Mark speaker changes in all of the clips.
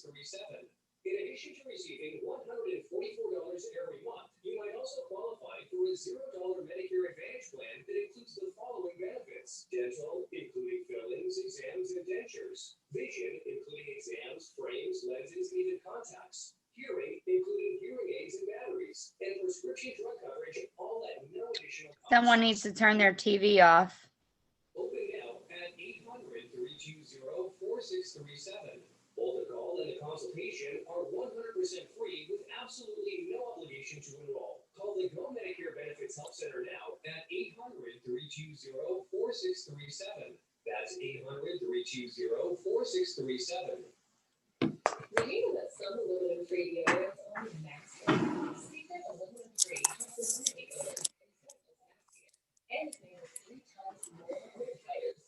Speaker 1: 4637. In addition to receiving $144 every month, you might also qualify for a $0 Medicare Advantage plan that includes the following benefits: dental, including fillings, exams, and dentures; vision, including exams, frames, lenses, and even contacts; hearing, including hearing aids and batteries; and prescription drug coverage, all at no additional cost.
Speaker 2: Someone needs to turn their TV off.
Speaker 1: Open now at 800-320-4637. Both a call and a consultation are 100% free with absolutely no obligation to enroll. Call the Go Medicare Benefits Help Center now at 800-320-4637. That's 800-320-4637.
Speaker 3: Did you know that some aluminum-free deodorants only max Secret aluminum-free has eliminate odor and it's made with 3 times more odor fighters.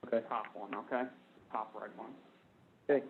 Speaker 4: Okay. Top one, okay? Top right one.
Speaker 5: Okay.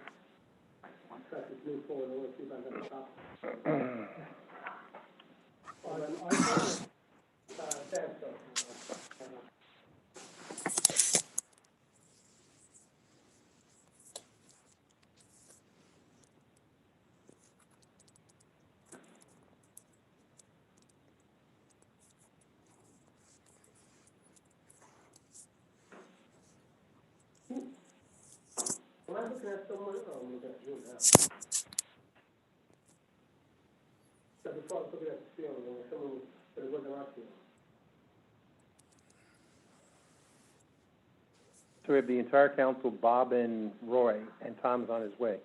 Speaker 5: So we have the entire council, Bob and Roy, and Tom's on his way.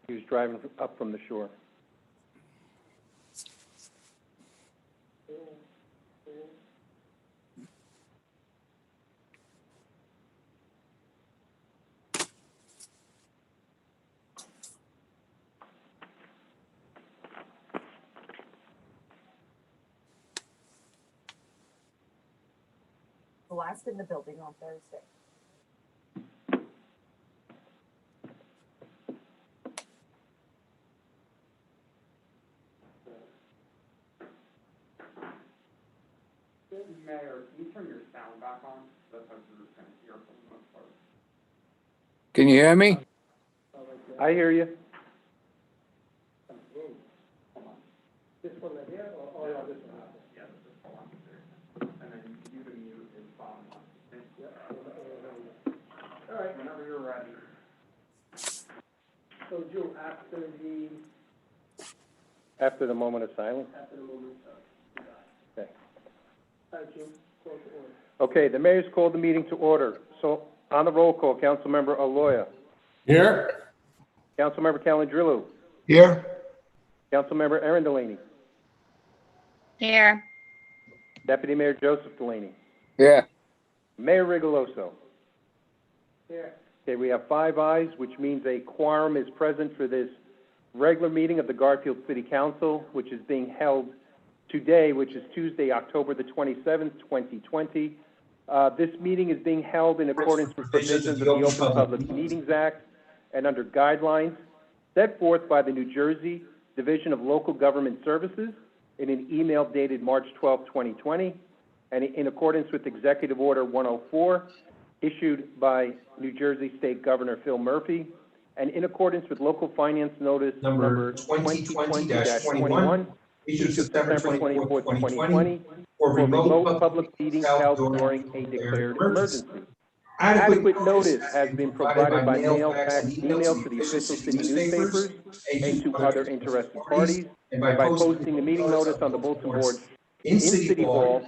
Speaker 5: He was driving up from the shore.
Speaker 3: The last in the building on Thursday.
Speaker 4: Mayor, can you turn your sound back on? That's how you're going to hear for the most part.
Speaker 6: Can you hear me?
Speaker 5: I hear you.
Speaker 4: This one right here, or this one? Yeah, this one. And then you can mute his phone. All right, whenever you're ready. So June, after
Speaker 5: After the moment of silence?
Speaker 4: the moment,
Speaker 5: Okay.
Speaker 4: all right, June, call to order.
Speaker 5: Okay, the mayor's called the meeting to order. So, on the roll call, Councilmember Aloya,
Speaker 6: Here?
Speaker 5: Councilmember Calandrillo,
Speaker 6: Here?
Speaker 5: Councilmember Erin Delaney,
Speaker 2: Here.
Speaker 5: Deputy Mayor Joseph Delaney,
Speaker 6: Yeah.
Speaker 5: Mayor Rigoloso.
Speaker 4: Here.
Speaker 5: Okay, we have 5 ayes, which means a quorum is present for this regular meeting of the Garfield City Council, which is being held today, which is Tuesday, October the 27th, 2020. This meeting is being held in accordance with provisions of the Open Public Meetings Act and under guidelines set forth by the New Jersey Division of Local Government Services in an email dated March 12, 2020, and in accordance with Executive Order 104, issued by New Jersey State Governor Phil Murphy, and in accordance with Local Finance Notice number 2020-21, issued September 24, 2020, for remote public meetings held during a declared emergency. Adequate notice has been provided by mail, fax, and email to the official city newspapers and to other interested parties, and by posting the meeting notice on the bulletin boards in City Hall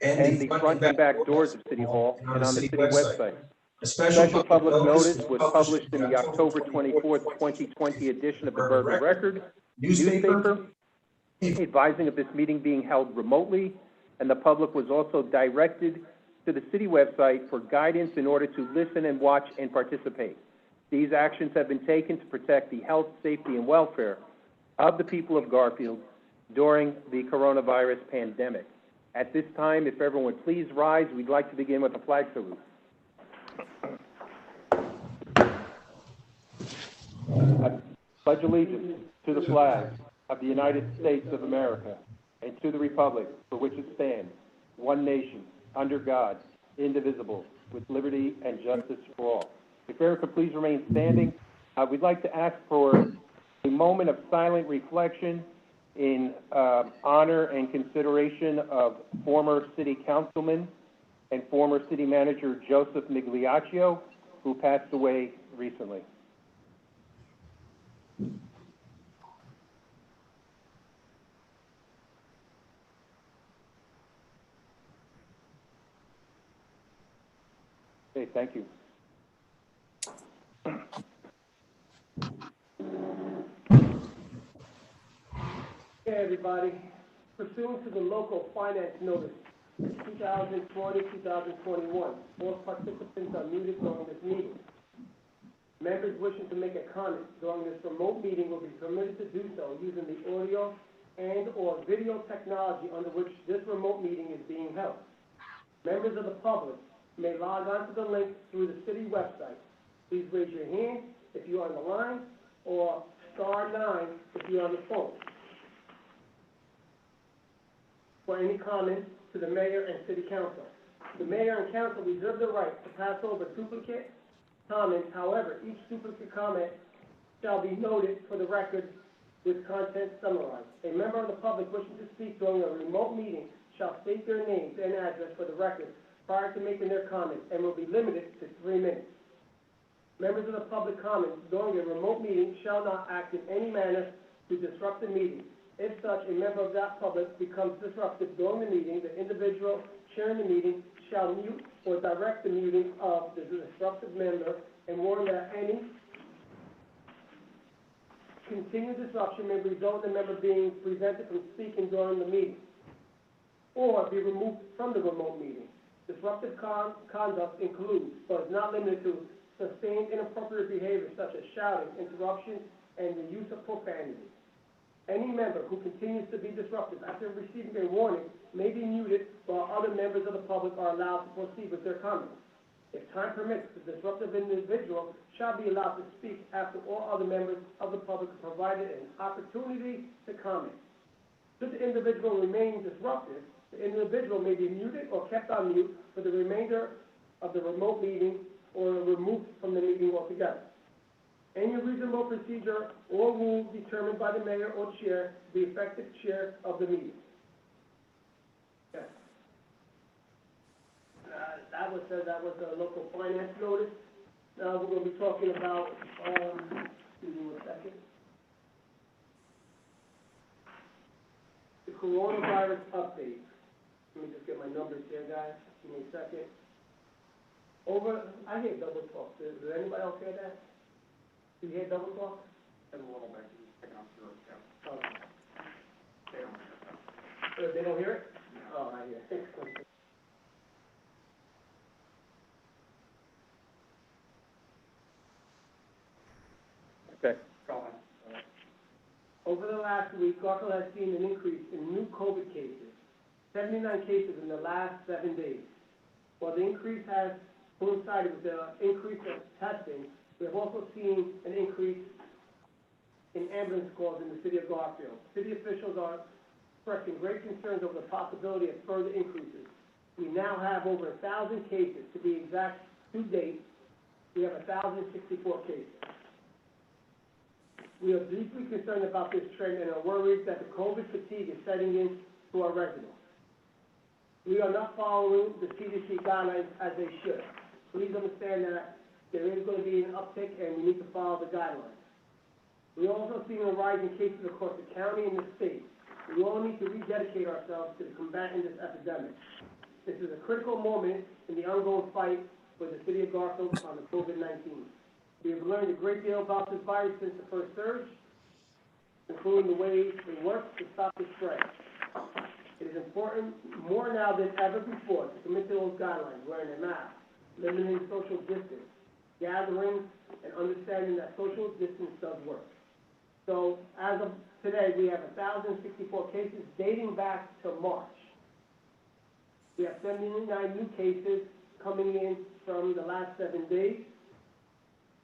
Speaker 5: and the front and back doors of City Hall and on the city website. A special public notice was published in the October 24th, 2020 edition of the Bergen Record newspaper, advising of this meeting being held remotely, and the public was also directed to the city website for guidance in order to listen and watch and participate. These actions have been taken to protect the health, safety, and welfare of the people of Garfield during the coronavirus pandemic. At this time, if everyone would please rise, we'd like to begin with a flag salute. I pledge allegiance to the flag of the United States of America and to the republic for which it stands, one nation, under God, indivisible, with liberty and justice for all. If everyone could please remain standing, we'd like to ask for a moment of silent reflection in honor and consideration of former city councilman and former city manager Joseph Migliaccio, who passed away recently. Okay, thank you.
Speaker 4: Okay, everybody, pursuant to the local finance notice 2020-2021, all participants are muted during this meeting. Members wishing to make a comment during this remote meeting will be permitted to do so using the audio and/or video technology under which this remote meeting is being held. Members of the public may log on to the link through the city website. Please raise your hand if you are on the line, or *9 if you're on the phone. For any comments to the mayor and city council. The mayor and council reserve the right to pass over duplicate comments. However, each duplicate comment shall be noted for the record with content summarized. A member of the public wishing to speak during a remote meeting shall state their names and address for the record prior to making their comments and will be limited to 3 minutes. Members of the public comments during a remote meeting shall not act in any manner to disrupt the meeting. If such, a member of that public becomes disruptive during the meeting, the individual chairing the meeting shall mute or direct the muting of the disruptive member and warn that any continued disruption may result in the member being prevented from speaking during the meeting or be removed from the remote meeting. Disruptive conduct includes, but is not limited to, sustained inappropriate behavior such as shouting, interruptions, and the use of profanity. Any member who continues to be disruptive after receiving a warning may be muted while other members of the public are allowed to proceed with their comments. If time permits, the disruptive individual shall be allowed to speak after all other members of the public are provided an opportunity to comment. Should the individual remain disruptive, the individual may be muted or kept on mute for the remainder of the remote meeting or removed from the meeting altogether. Any reasonable procedure or rule determined by the mayor or chair, the effective chair of the meeting. Okay. That was the local finance notice. Now we're going to be talking about, excuse me one second. coronavirus update. Let me just get my numbers here, guys. Give me a second. I hear double talk. Does anybody else hear that? Do you hear double talk? They don't hear it? Oh, I hear it.
Speaker 5: Okay.
Speaker 4: Over the last week, Garfield has seen an increase in new COVID cases, 79 cases in the last 7 days. While the increase has coincided with the increase of testing, we have also seen an increase in ambulance calls in the city of Garfield. City officials are expressing great concerns over the possibility of further increases. We now have over 1,000 cases. To be exact, to date, we have 1,064 cases. We are deeply concerned about this trend and are worried that the COVID fatigue is setting in to our residents. We are not following the CDC guidelines as they should. Please understand that there is going to be an uptick and we need to follow the guidelines. We are also seeing a rise in cases across the county and the state. We all need to rededicate ourselves to combating this epidemic. This is a critical moment in the ongoing fight for the city of Garfield on the COVID-19. We have learned a great deal about this virus since the first surge, including the ways it works to stop the spread. It is important more now than ever before to commit to those guidelines, wearing a mask, limiting social distance, gatherings, and understanding that social distance does work. So as of today, we have 1,064 cases dating back to March. We have 79 new cases coming in from the last 7 days.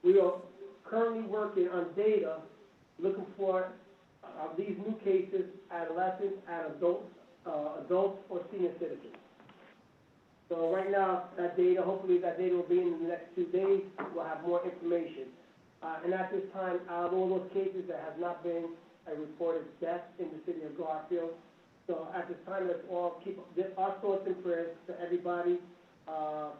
Speaker 4: We are currently working on data looking for these new cases, adolescents, and adults or senior citizens. So right now, that data, hopefully that data will be in the next 2 days. We'll have more information. And at this time, out of all those cases, there has not been a reported death in the city of Garfield. So at this time, let's all keep our thoughts and prayers to everybody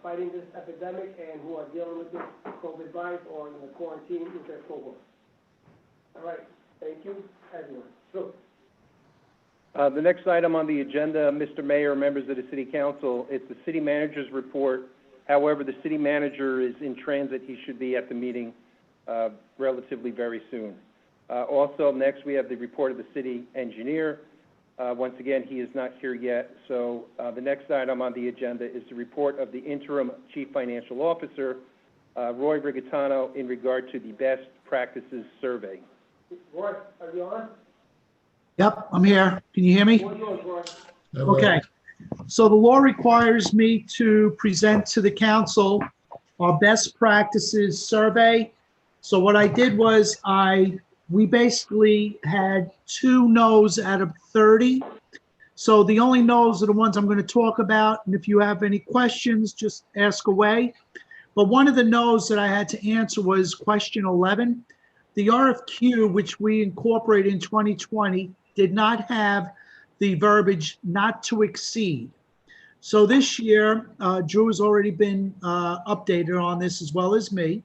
Speaker 4: fighting this epidemic and who are dealing with this COVID virus or in the quarantine with their cohort. All right, thank you, everyone. So,
Speaker 5: The next item on the agenda, Mr. Mayor, members of the City Council, it's the City Manager's report. However, the City Manager is in transit. He should be at the meeting relatively very soon. Also, next we have the report of the City Engineer. Once again, he is not here yet. So the next item on the agenda is the report of the Interim Chief Financial Officer, Roy Rigatano, in regard to the Best Practices Survey.
Speaker 4: Roy, are you on?
Speaker 7: Yep, I'm here. Can you hear me?
Speaker 4: What's yours, Roy?
Speaker 7: Okay. So the law requires me to present to the council our best practices survey. So what I did was we basically had 2 no's out of 30. So the only no's are the ones I'm going to talk about. And if you have any questions, just ask away. But one of the no's that I had to answer was question 11. The RFQ, which we incorporated in 2020, did not have the verbiage not to exceed. So this year, Drew has already been updated on this as well as me,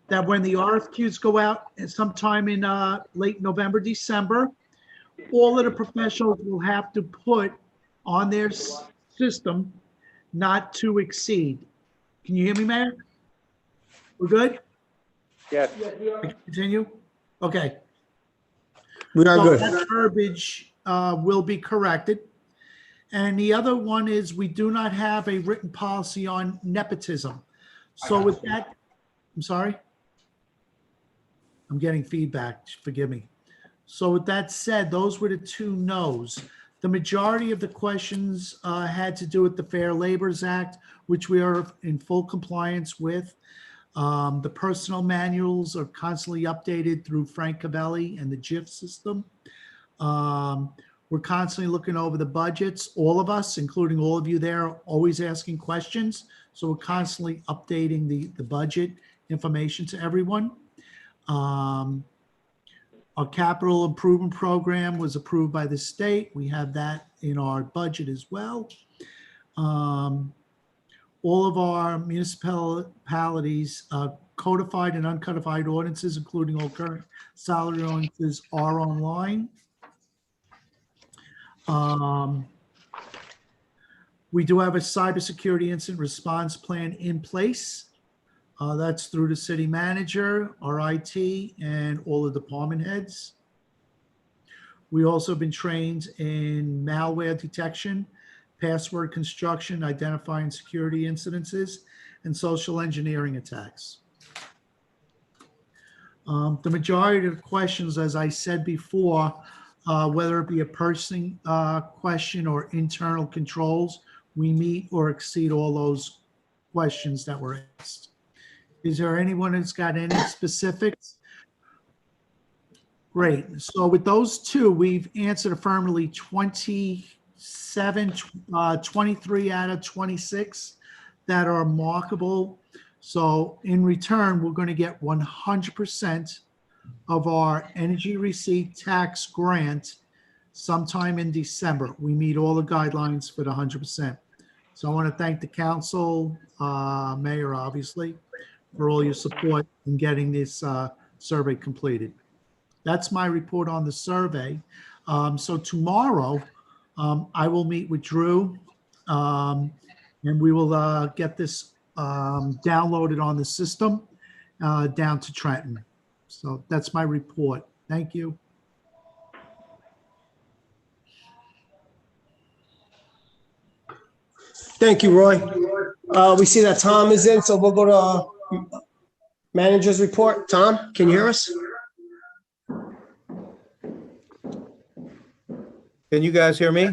Speaker 7: that when the RFQs go out sometime in late November, December, all of the professionals will have to put on their system not to exceed. Can you hear me, Mayor? We're good?
Speaker 5: Yes.
Speaker 4: Yes, we are.
Speaker 7: Continue? Okay.
Speaker 8: We are
Speaker 7: So
Speaker 8: good.
Speaker 7: that verbiage will be corrected. And the other one is we do not have a written policy on nepotism. So with that, I'm sorry? I'm getting feedback, forgive me. So with that said, those were the 2 no's. The majority of the questions had to do with the Fair Labors Act, which we are in full compliance with. The personnel manuals are constantly updated through Frank Cavelli and the GIF system. We're constantly looking over the budgets. All of us, including all of you there, are always asking questions. So we're constantly updating the budget information to everyone. Our capital improvement program was approved by the state. We have that in our budget as well. All of our municipalities, codified and uncodified ordinances, including all current salary ordinances, are online. Um, We do have a cybersecurity incident response plan in place. That's through the city manager, our IT, and all the department heads. We also been trained in malware detection, password construction, identifying security incidences, and social engineering attacks. The majority of the questions, as I said before, whether it be a purchasing question or internal controls, we meet or exceed all those questions that were asked. Is there anyone that's got any specifics? Great. So with those two, we've answered affirmatively 27, 23 out of 26 that are markable. So in return, we're going to get 100% of our energy receipt tax grant sometime in December. We meet all the guidelines for the 100%. So I want to thank the council, mayor, obviously, for all your support in getting this survey completed. That's my report on the survey. So tomorrow, I will meet with Drew, and we will get this downloaded on the system down to Trenton. So that's my report. Thank you.
Speaker 8: Thank you, Roy. We see that Tom is in, so we'll go to manager's report. Tom, can you hear us?
Speaker 5: Can you guys hear me?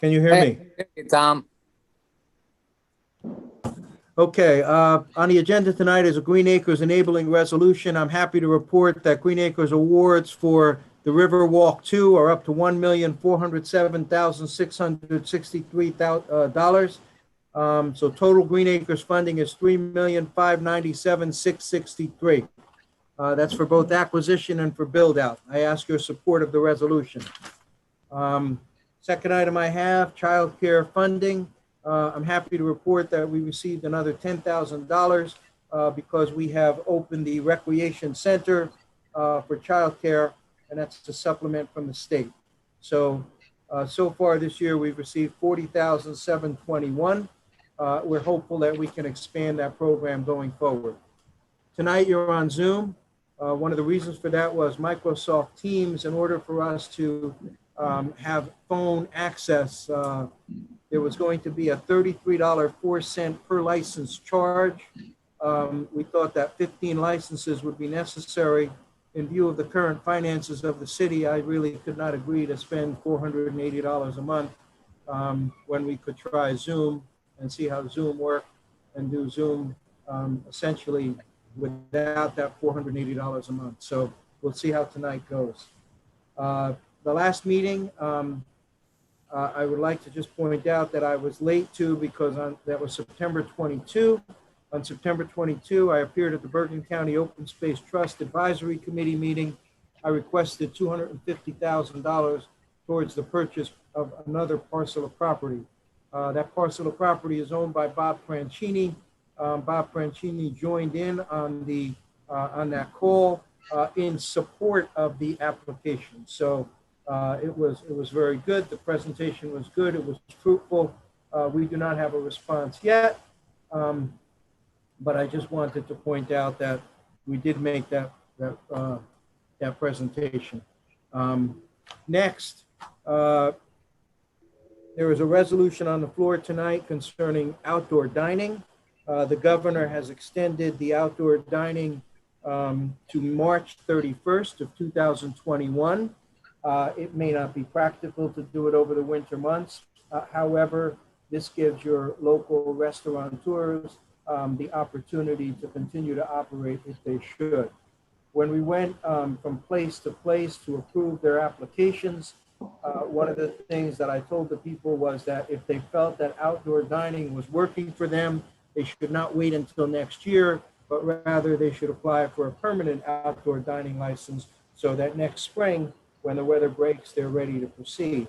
Speaker 5: Can you hear me?
Speaker 6: Hey, Tom.
Speaker 5: Okay, on the agenda tonight is a Green Acres enabling resolution. I'm happy to report that Green Acres awards for the Riverwalk 2 are up to $1,407,663. So total Green Acres funding is $3,597,663. That's for both acquisition and for build out. I ask your support of the resolution. Second item I have, child care funding. I'm happy to report that we received another $10,000 because we have opened the recreation center for childcare, and that's a supplement from the state. So, so far this year, we've received $40,721. We're hopeful that we can expand that program going forward. Tonight, you're on Zoom. One of the reasons for that was Microsoft Teams. In order for us to have phone access, there was going to be a $33.04 per license charge. We thought that 15 licenses would be necessary. In view of the current finances of the city, I really could not agree to spend $480 a month when we could try Zoom and see how Zoom worked and do Zoom essentially without that $480 a month. So we'll see how tonight goes. The last meeting, I would like to just point out that I was late to because that was September 22. On September 22, I appeared at the Bergen County Open Space Trust Advisory Committee meeting. I requested $250,000 towards the purchase of another parcel of property. That parcel of property is owned by Bob Franchini. Bob Franchini joined in on that call in support of the application. So it was very good. The presentation was good. It was fruitful. We do not have a response yet, but I just wanted to point out that we did make that presentation. Next, there is a resolution on the floor tonight concerning outdoor dining. The governor has extended the outdoor dining to March 31st of 2021. It may not be practical to do it over the winter months. However, this gives your local restaurateurs the opportunity to continue to operate if they should. When we went from place to place to approve their applications, one of the things that I told the people was that if they felt that outdoor dining was working for them, they should not wait until next year, but rather they should apply for a permanent outdoor dining license so that next spring, when the weather breaks, they're ready to proceed.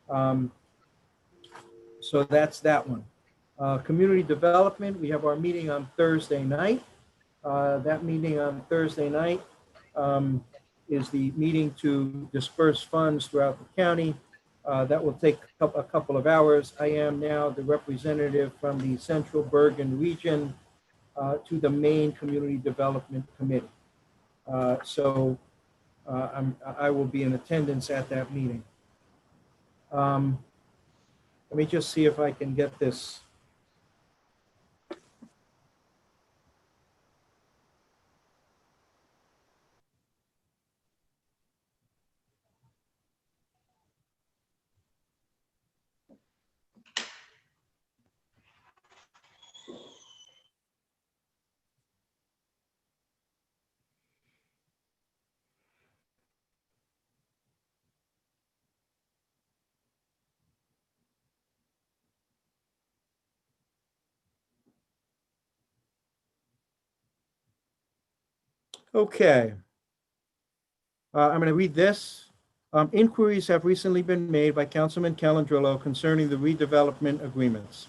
Speaker 5: So that's that one. Community development, we have our meeting on Thursday night. That meeting on Thursday night, is the meeting to disperse funds throughout the county. That will take a couple of hours. I am now the representative from the Central Bergen region to the Maine Community Development Committee. I will be in attendance at that meeting. Let me just see if I can get this. Okay. I'm going to read this. Inquiries have recently been made by Councilman Calandrillo concerning the redevelopment agreements.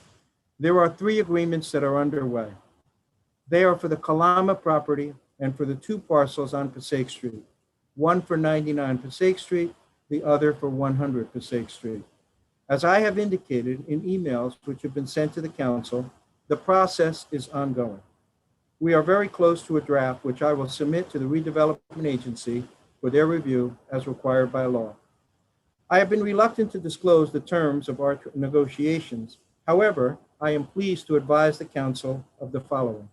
Speaker 5: There are 3 agreements that are underway. They are for the Kalama property and for the 2 parcels on Passaic Street. One for 99 Passaic Street, the other for 100 Passaic Street. As I have indicated in emails which have been sent to the council, the process is ongoing. We are very close to a draft which I will submit to the redevelopment agency for their review as required by law. I have been reluctant to disclose the terms of our negotiations. However, I am pleased to advise the council of the following.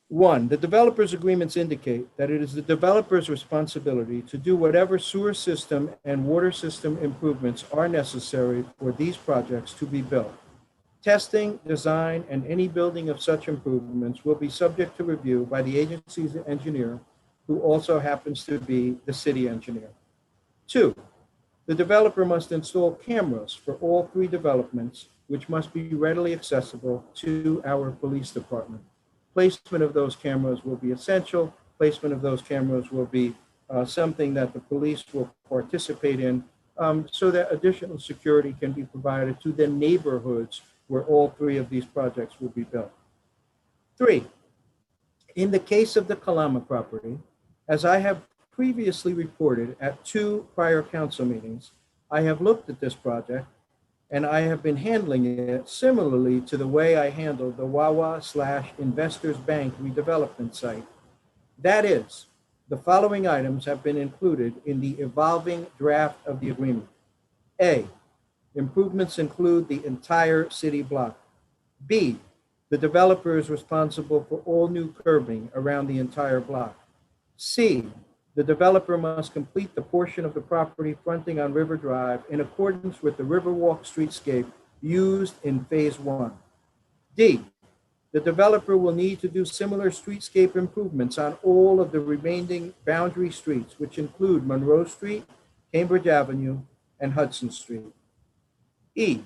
Speaker 5: 1, the developers' agreements indicate that it is the developer's responsibility to do whatever sewer system and water system improvements are necessary for these projects to be built. Testing, design, and any building of such improvements will be subject to review by the agency's engineer, who also happens to be the city engineer. 2, the developer must install cameras for all 3 developments, which must be readily accessible to our police department. Placement of those cameras will be essential. Placement of those cameras will be something that the police will participate in so that additional security can be provided to the neighborhoods where all 3 of these projects will be built. 3, in the case of the Kalama property, as I have previously reported at 2 prior council meetings, I have looked at this project and I have been handling it similarly to the way I handled the Wawa/Investors Bank redevelopment site. That is, the following items have been included in the evolving draft of the agreement. A, improvements include the entire city block. B, the developer is responsible for all new curbing around the entire block. C, the developer must complete the portion of the property fronting on River Drive in accordance with the Riverwalk streetscape used in Phase 1. D, the developer will need to do similar streetscape improvements on all of the remaining boundary streets, which include Monroe Street, Cambridge Avenue, and Hudson Street. E,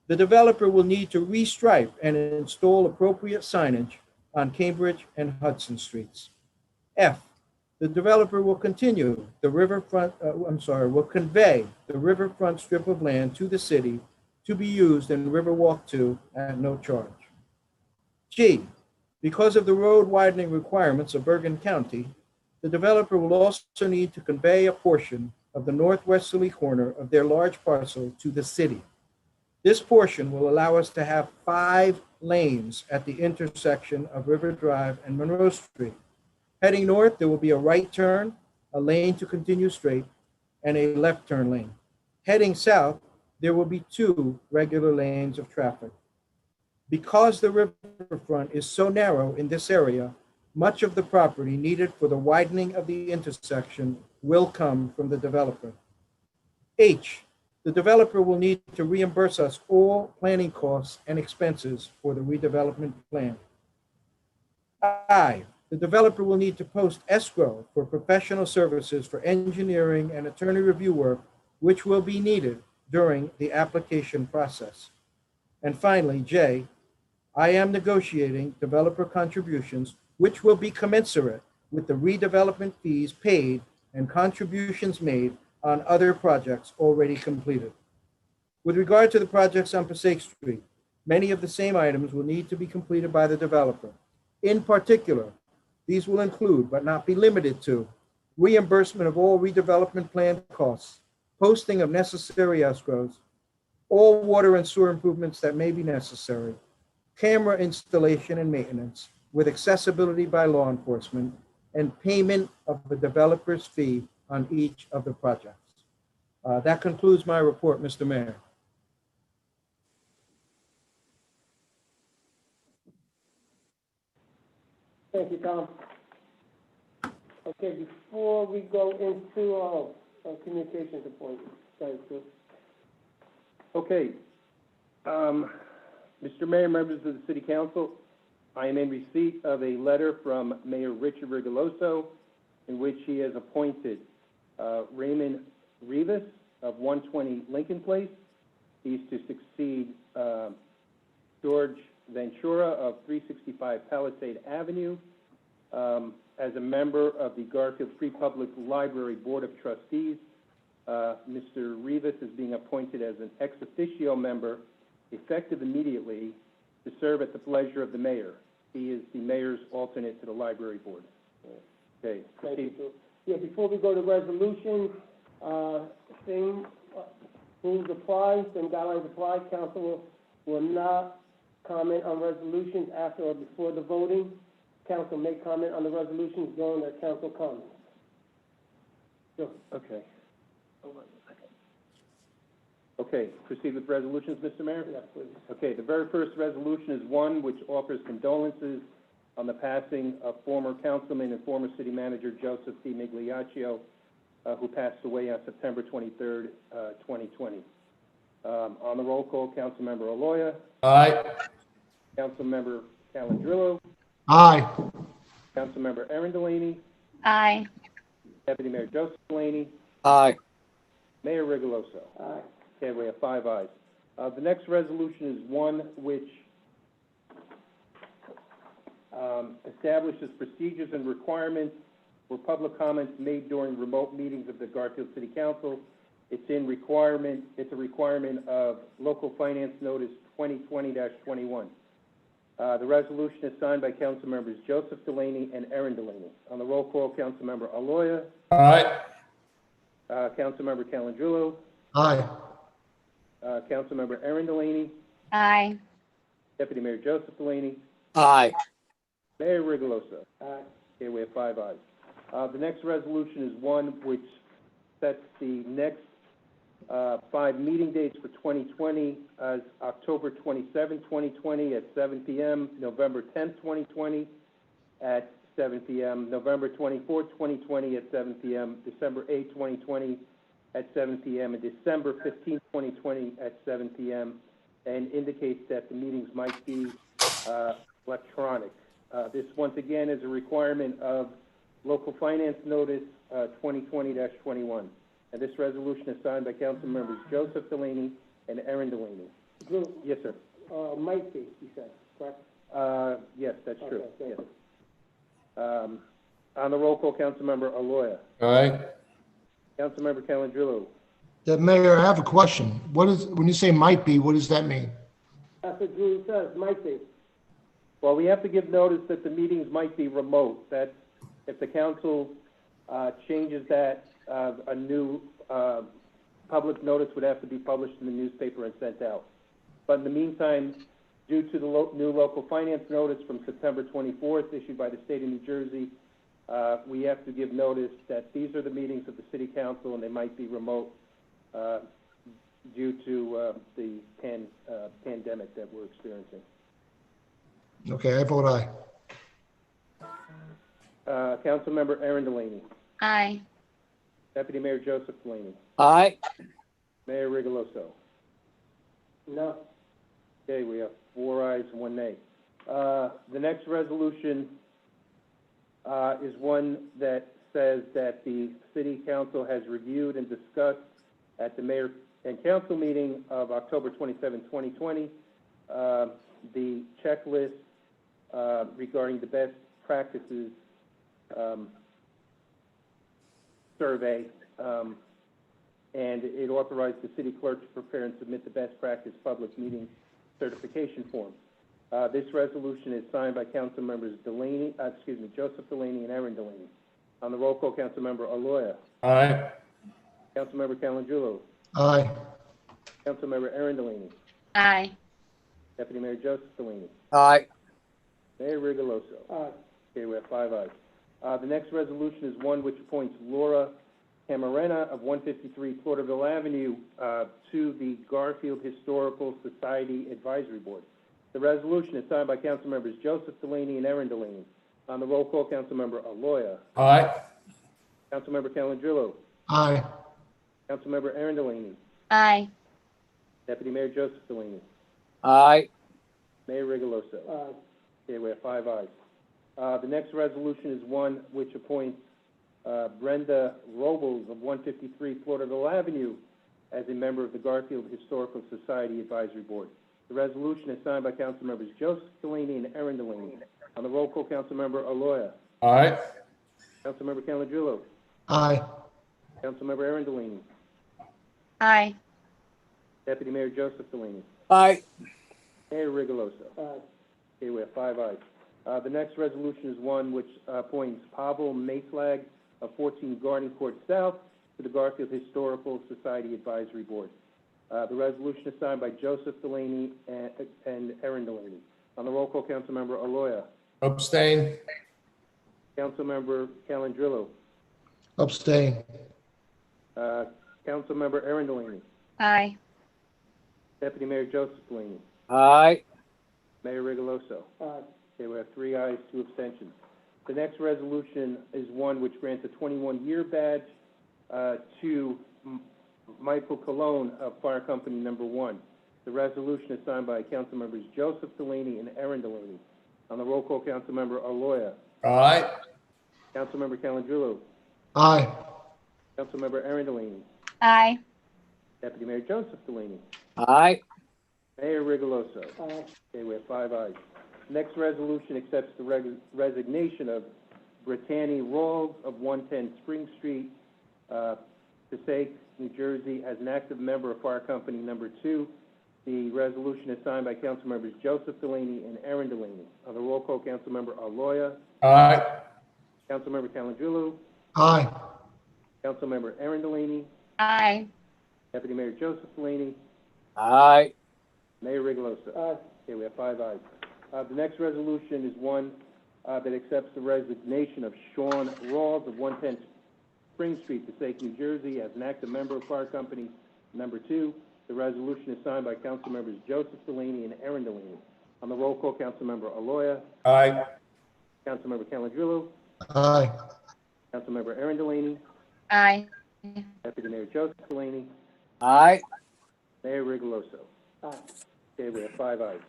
Speaker 5: the developer will need to restripe and install appropriate signage on Cambridge and Hudson Streets. F, the developer will continue the will convey the riverfront strip of land to the city to be used in Riverwalk 2 at no charge. G, because of the road widening requirements of Bergen County, the developer will also need to convey a portion of the northwesterly corner of their large parcel to the city. This portion will allow us to have 5 lanes at the intersection of River Drive and Monroe Street. Heading north, there will be a right turn, a lane to continue straight, and a left turn lane. Heading south, there will be 2 regular lanes of traffic. Because the riverfront is so narrow in this area, much of the property needed for the widening of the intersection will come from the developer. H, the developer will need to reimburse us all planning costs and expenses for the redevelopment plan. I, the developer will need to post escrow for professional services for engineering and attorney review work, which will be needed during the application process. And finally, J, I am negotiating developer contributions, which will be commensurate with the redevelopment fees paid and contributions made on other projects already completed. With regard to the projects on Passaic Street, many of the same items will need to be completed by the developer. In particular,
Speaker 9: These will include, but not be limited to, reimbursement of all redevelopment plan costs, posting of necessary escrows, all water and sewer improvements that may be necessary, camera installation and maintenance with accessibility by law enforcement, and payment of the developer's fee on each of the projects. That concludes my report, Mr. Mayor.
Speaker 4: Thank you, Tom. Okay, before we go into our communications appointment, thanks, Chris.
Speaker 5: Okay. Mr. Mayor, members of the City Council, I am in receipt of a letter from Mayor Richard Rigoloso in which he has appointed Raymond Rivas of 120 Lincoln Place. He's to succeed George Ventura of 365 Palisade Avenue as a member of the Garfield Free Public Library Board of Trustees. Mr. Rivas is being appointed as an ex officio member, effective immediately, to serve at the pleasure of the mayor. He is the mayor's alternate to the library board. Okay.
Speaker 4: Thank you, Sue. Yeah, before we go to resolution, same rules apply, same guidelines apply. Council will not comment on resolutions after or before the voting. Council may comment on the resolutions during their council comments. Sure.
Speaker 5: Okay. Hold on a second. Okay, proceed with resolutions, Mr. Mayor?
Speaker 4: Yes, please.
Speaker 5: Okay, the very first resolution is one which offers condolences on the passing of former councilman and former city manager Joseph D. Migliaccio, who passed away on September 23rd, 2020. On the roll call, Councilmember Aloya.
Speaker 6: Aye.
Speaker 5: Councilmember Calandrillo.
Speaker 7: Aye.
Speaker 5: Councilmember Erin Delaney.
Speaker 2: Aye.
Speaker 5: Deputy Mayor Joseph Delaney.
Speaker 6: Aye.
Speaker 5: Mayor Rigoloso.
Speaker 4: Aye.
Speaker 5: Okay, we have 5 ayes. The next resolution is one which establishes procedures and requirements for public comments made during remote meetings of the Garfield City Council. It's a requirement of Local Finance Notice 2020-21. The resolution is signed by Council Members Joseph Delaney and Erin Delaney. On the roll call, Councilmember Aloya.
Speaker 6: Aye.
Speaker 5: Councilmember Calandrillo.
Speaker 7: Aye.
Speaker 5: Councilmember Erin Delaney.
Speaker 2: Aye.
Speaker 5: Deputy Mayor Joseph Delaney.
Speaker 6: Aye.
Speaker 5: Mayor Rigoloso.
Speaker 4: Aye.
Speaker 5: Okay, we have 5 ayes. The next resolution is one which sets the next 5 meeting dates for 2020 as October 27, 2020 at 7 p.m., November 10, 2020 at 7 p.m., November 24, 2020 at 7 p.m., December 8, 2020 at 7 p.m., and December 15, 2020 at 7 p.m., and indicates that the meetings might be electronic. This, once again, is a requirement of Local Finance Notice 2020-21. And this resolution is signed by Council Members Joseph Delaney and Erin Delaney.
Speaker 4: Drew,
Speaker 5: Yes, sir.
Speaker 4: might be, you said, correct?
Speaker 5: Yes, that's true.
Speaker 4: Okay, thank
Speaker 5: Yes.
Speaker 4: you.
Speaker 5: On the roll call, Councilmember Aloya.
Speaker 6: Aye.
Speaker 5: Councilmember Calandrillo.
Speaker 7: The mayor, I have a question. What is, when you say might be, what does that mean?
Speaker 4: That's what Drew says, might be.
Speaker 5: Well, we have to give notice that the meetings might be remote. That if the council changes that, a new public notice would have to be published in the newspaper and sent out. But in the meantime, due to the new local finance notice from September 24th issued by the state of New Jersey, we have to give notice that these are the meetings of the city council and they might be remote due to the pandemic that we're experiencing.
Speaker 7: Okay, I vote aye.
Speaker 5: Councilmember Erin Delaney.
Speaker 2: Aye.
Speaker 5: Deputy Mayor Joseph Delaney.
Speaker 6: Aye.
Speaker 5: Mayor Rigoloso.
Speaker 4: No.
Speaker 5: Okay, we have 4 ayes and 1 nay. The next resolution is one that says that the city council has reviewed and discussed at the mayor and council meeting of October 27, 2020, the checklist regarding the best practices survey, and it authorized the city clerk to prepare and submit the best practice public meeting certification form. This resolution is signed by council members Joseph Delaney and Aaron Delaney. On the roll call, Councilmember Aloya.
Speaker 6: Aye.
Speaker 5: Councilmember Calangelo.
Speaker 8: Aye.
Speaker 5: Councilmember Aaron Delaney.
Speaker 2: Aye.
Speaker 5: Deputy Mayor Joseph Delaney.
Speaker 6: Aye.
Speaker 5: Mayor Rigoloso.
Speaker 4: Aye.
Speaker 5: Okay, we have 5 ayes. The next resolution is one which appoints Laura Camarena of 153 Porterville Avenue to the Garfield Historical Society Advisory Board. The resolution is signed by council members Joseph Delaney and Aaron Delaney. On the roll call, Councilmember Aloya.
Speaker 6: Aye.
Speaker 5: Councilmember Calangelo.
Speaker 8: Aye.
Speaker 5: Councilmember Aaron Delaney.
Speaker 2: Aye.
Speaker 5: Deputy Mayor Joseph Delaney.
Speaker 6: Aye.
Speaker 5: Mayor Rigoloso.
Speaker 4: Aye.
Speaker 5: Okay, we have 5 ayes. The next resolution is one which appoints Brenda Robles of 153 Porterville Avenue as a member of the Garfield Historical Society Advisory Board. The resolution is signed by council members Joseph Delaney and Aaron Delaney. On the roll call, Councilmember Aloya.
Speaker 6: Aye.
Speaker 5: Councilmember Calangelo.
Speaker 8: Aye.
Speaker 5: Councilmember Aaron Delaney.
Speaker 2: Aye.
Speaker 5: Deputy Mayor Joseph Delaney.
Speaker 6: Aye.
Speaker 5: Mayor Rigoloso.
Speaker 4: Aye.
Speaker 5: Okay, we have 5 ayes. The next resolution is one which appoints Pavel Mayflag of 14 Garden Court South to the Garfield Historical Society Advisory Board. The resolution is signed by Joseph Delaney and Aaron Delaney. On the roll call, Councilmember Aloya.
Speaker 6: Abstain.
Speaker 5: Councilmember Calangelo.
Speaker 8: Abstain.
Speaker 5: Councilmember Aaron Delaney.
Speaker 2: Aye.
Speaker 5: Deputy Mayor Joseph Delaney.
Speaker 6: Aye.
Speaker 5: Mayor Rigoloso.
Speaker 4: Aye.
Speaker 5: Okay, we have 3 ayes, 2 abstentions. The next resolution is one which grants a 21-year badge to Michael Colon of Fire Company Number 1. The resolution is signed by council members Joseph Delaney and Aaron Delaney. On the roll call, Councilmember Aloya.
Speaker 6: Aye.
Speaker 5: Councilmember Calangelo.
Speaker 8: Aye.
Speaker 5: Councilmember Aaron Delaney.
Speaker 2: Aye.
Speaker 5: Deputy Mayor Joseph Delaney.
Speaker 6: Aye.
Speaker 5: Mayor Rigoloso.
Speaker 4: Aye.
Speaker 5: Okay, we have 5 ayes. Next resolution accepts the resignation of Brittany Rawls of 110 Spring Street, Passaic, New Jersey, as an active member of Fire Company Number 2. The resolution is signed by council members Joseph Delaney and Aaron Delaney. On the roll call, Councilmember Aloya.
Speaker 6: Aye.
Speaker 5: Councilmember Calangelo.
Speaker 8: Aye.
Speaker 5: Councilmember Aaron Delaney.
Speaker 2: Aye.
Speaker 5: Deputy Mayor Joseph Delaney.
Speaker 6: Aye.
Speaker 5: Mayor Rigoloso.
Speaker 4: Aye.
Speaker 5: Okay, we have 5 ayes. The next resolution is one that accepts the resignation of Sean Rawls of 110 Spring Street, Passaic, New Jersey, as an active member of Fire Company Number 2. The resolution is signed by council members Joseph Delaney and Aaron Delaney. On the roll call, Councilmember Aloya.
Speaker 6: Aye.
Speaker 5: Councilmember Calangelo.
Speaker 8: Aye.
Speaker 5: Councilmember Aaron Delaney.
Speaker 2: Aye.
Speaker 5: Deputy Mayor Joseph Delaney.
Speaker 6: Aye.
Speaker 5: Mayor Rigoloso.
Speaker 4: Aye.
Speaker 5: Okay, we have 5 ayes.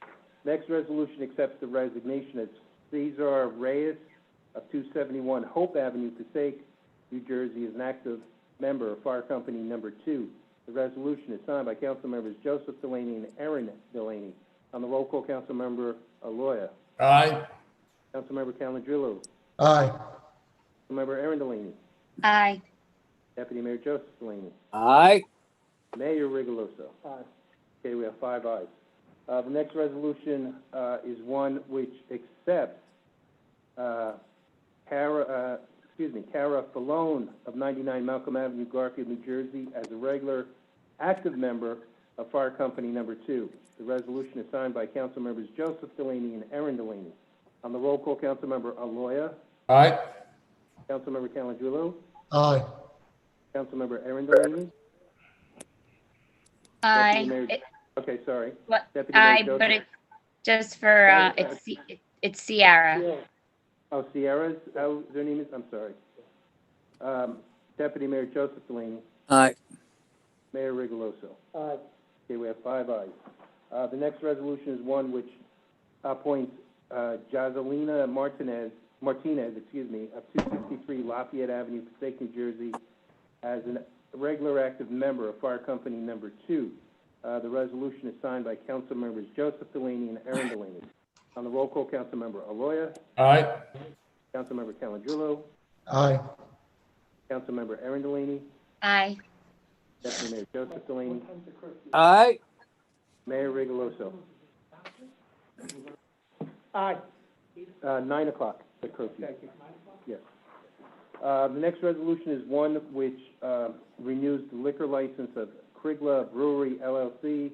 Speaker 5: Next resolution accepts the resignation of Cesar Reyes of 271 Hope Avenue, Passaic, New Jersey, as an active member of Fire Company Number 2. The resolution is signed by council members Joseph Delaney and Aaron Delaney. On the roll call, Councilmember Aloya.
Speaker 6: Aye.
Speaker 5: Councilmember Calangelo.
Speaker 8: Aye.
Speaker 5: Councilmember Aaron Delaney.
Speaker 2: Aye.
Speaker 5: Deputy Mayor Joseph Delaney.
Speaker 6: Aye.
Speaker 5: Mayor Rigoloso.
Speaker 4: Aye.
Speaker 5: Okay, we have 5 ayes. The next resolution is one which accepts Cara Falone of 99 Malcolm Avenue, Garfield, New Jersey, as a regular active member of Fire Company Number 2. The resolution is signed by council members Joseph Delaney and Aaron Delaney. On the roll call, Councilmember Aloya.
Speaker 6: Aye.
Speaker 5: Councilmember Calangelo.
Speaker 8: Aye.
Speaker 5: Councilmember Aaron Delaney.
Speaker 2: Aye.
Speaker 5: Deputy Mayor- Okay, sorry.
Speaker 2: What?
Speaker 5: Deputy Mayor
Speaker 2: Aye,
Speaker 5: Joseph.
Speaker 2: but it's just for, it's Sierra.
Speaker 4: Yeah.
Speaker 5: Oh, Sierra's, oh, their name is, I'm sorry. Deputy Mayor Joseph Delaney.
Speaker 6: Aye.
Speaker 5: Mayor Rigoloso.
Speaker 4: Aye.
Speaker 5: Okay, we have 5 ayes. The next resolution is one which appoints Joselina Martinez, of 263 Lafayette Avenue, Passaic, New Jersey, as a regular active member of Fire Company Number 2. The resolution is signed by council members Joseph Delaney and Aaron Delaney. On the roll call, Councilmember Aloya.
Speaker 6: Aye.
Speaker 5: Councilmember Calangelo.
Speaker 8: Aye.
Speaker 5: Councilmember Aaron Delaney.
Speaker 2: Aye.
Speaker 5: Deputy Mayor Joseph Delaney.
Speaker 6: Aye.
Speaker 5: Mayor Rigoloso.
Speaker 4: Aye.
Speaker 5: 9 o'clock, the curfew.
Speaker 4: Thank you.
Speaker 5: Yes. The next resolution is one which renews the liquor license of Krigla Brewery LLC,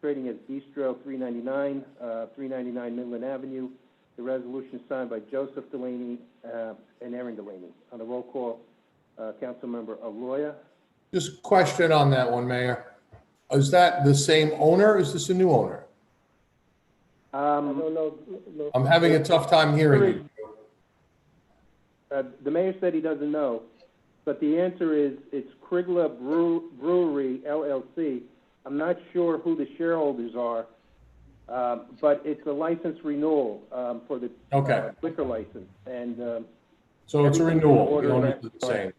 Speaker 5: trading as Bistro 399, 399 Midland Avenue. The resolution is signed by Joseph Delaney and Aaron Delaney. On the roll call, Councilmember Aloya.
Speaker 10: Just a question on that one, Mayor. Is that the same owner, or is this a new owner?
Speaker 4: I don't know.
Speaker 10: I'm having a tough time hearing you.
Speaker 5: The mayor said he doesn't know, but the answer is it's Krigla Brewery LLC. I'm not sure who the shareholders are, but it's a license renewal for the
Speaker 10: Okay.
Speaker 5: liquor license. And
Speaker 10: So it's a
Speaker 5: everything's in
Speaker 10: renewal,
Speaker 5: order
Speaker 10: the owners
Speaker 5: there.
Speaker 10: are the same.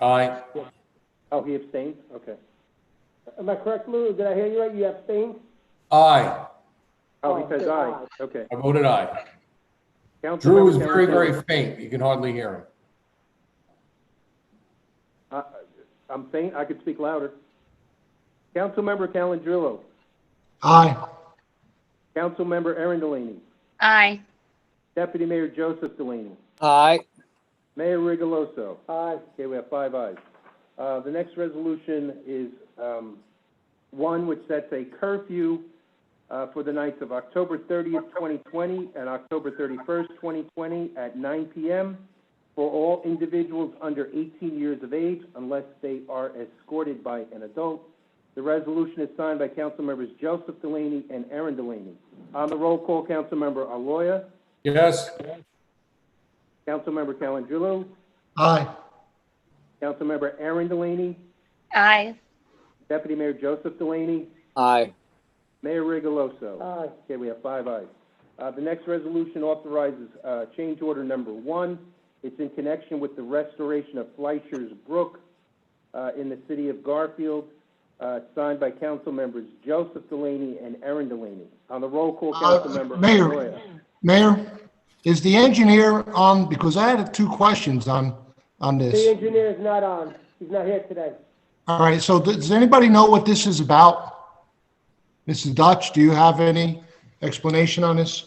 Speaker 10: Aye.
Speaker 5: Oh, he abstained? Okay.
Speaker 4: Am I correct, Lou? Did I hear you right? You abstained?
Speaker 10: Aye.
Speaker 5: Oh, he
Speaker 4: Oh,
Speaker 5: says
Speaker 4: okay,
Speaker 5: aye.
Speaker 4: aye.
Speaker 5: Okay.
Speaker 10: I voted aye.
Speaker 5: Councilmember
Speaker 10: Drew is very,
Speaker 5: Calangelo.
Speaker 10: very faint. You can hardly hear him.
Speaker 5: I'm faint. I could speak louder. Councilmember Calangelo.
Speaker 7: Aye.
Speaker 5: Councilmember Aaron Delaney.
Speaker 2: Aye.
Speaker 5: Deputy Mayor Joseph Delaney.
Speaker 6: Aye.
Speaker 5: Mayor Rigoloso.
Speaker 4: Aye.
Speaker 5: Okay, we have 5 ayes. The next resolution is one which sets a curfew for the nights of October 30th, 2020 and October 31st, 2020 at 9 p.m. for all individuals under 18 years of age unless they are escorted by an adult. The resolution is signed by Council Members Joseph Delaney and Aaron Delaney. On the roll call, Councilmember Aloya,
Speaker 10: Yes?
Speaker 5: Councilmember Calangelo,
Speaker 7: Aye.
Speaker 5: Councilmember Aaron Delaney,
Speaker 2: Aye.
Speaker 5: Deputy Mayor Joseph Delaney,
Speaker 6: Aye.
Speaker 5: Mayor Rigoloso.
Speaker 4: Aye.
Speaker 5: Okay, we have 5 ayes. The next resolution authorizes change order number 1. It's in connection with the restoration of Fleischer's Brook in the city of Garfield, signed by Council Members Joseph Delaney and Aaron Delaney. On the roll call, Councilmember
Speaker 11: Mayor.
Speaker 5: Aloya.
Speaker 11: Mayor, is the engineer on, because I had 2 questions on
Speaker 4: The
Speaker 11: this.
Speaker 4: engineer is not on. He's not here today.
Speaker 11: All right, so does anybody know what this is about? Mrs. Dutch, do you have any explanation on this?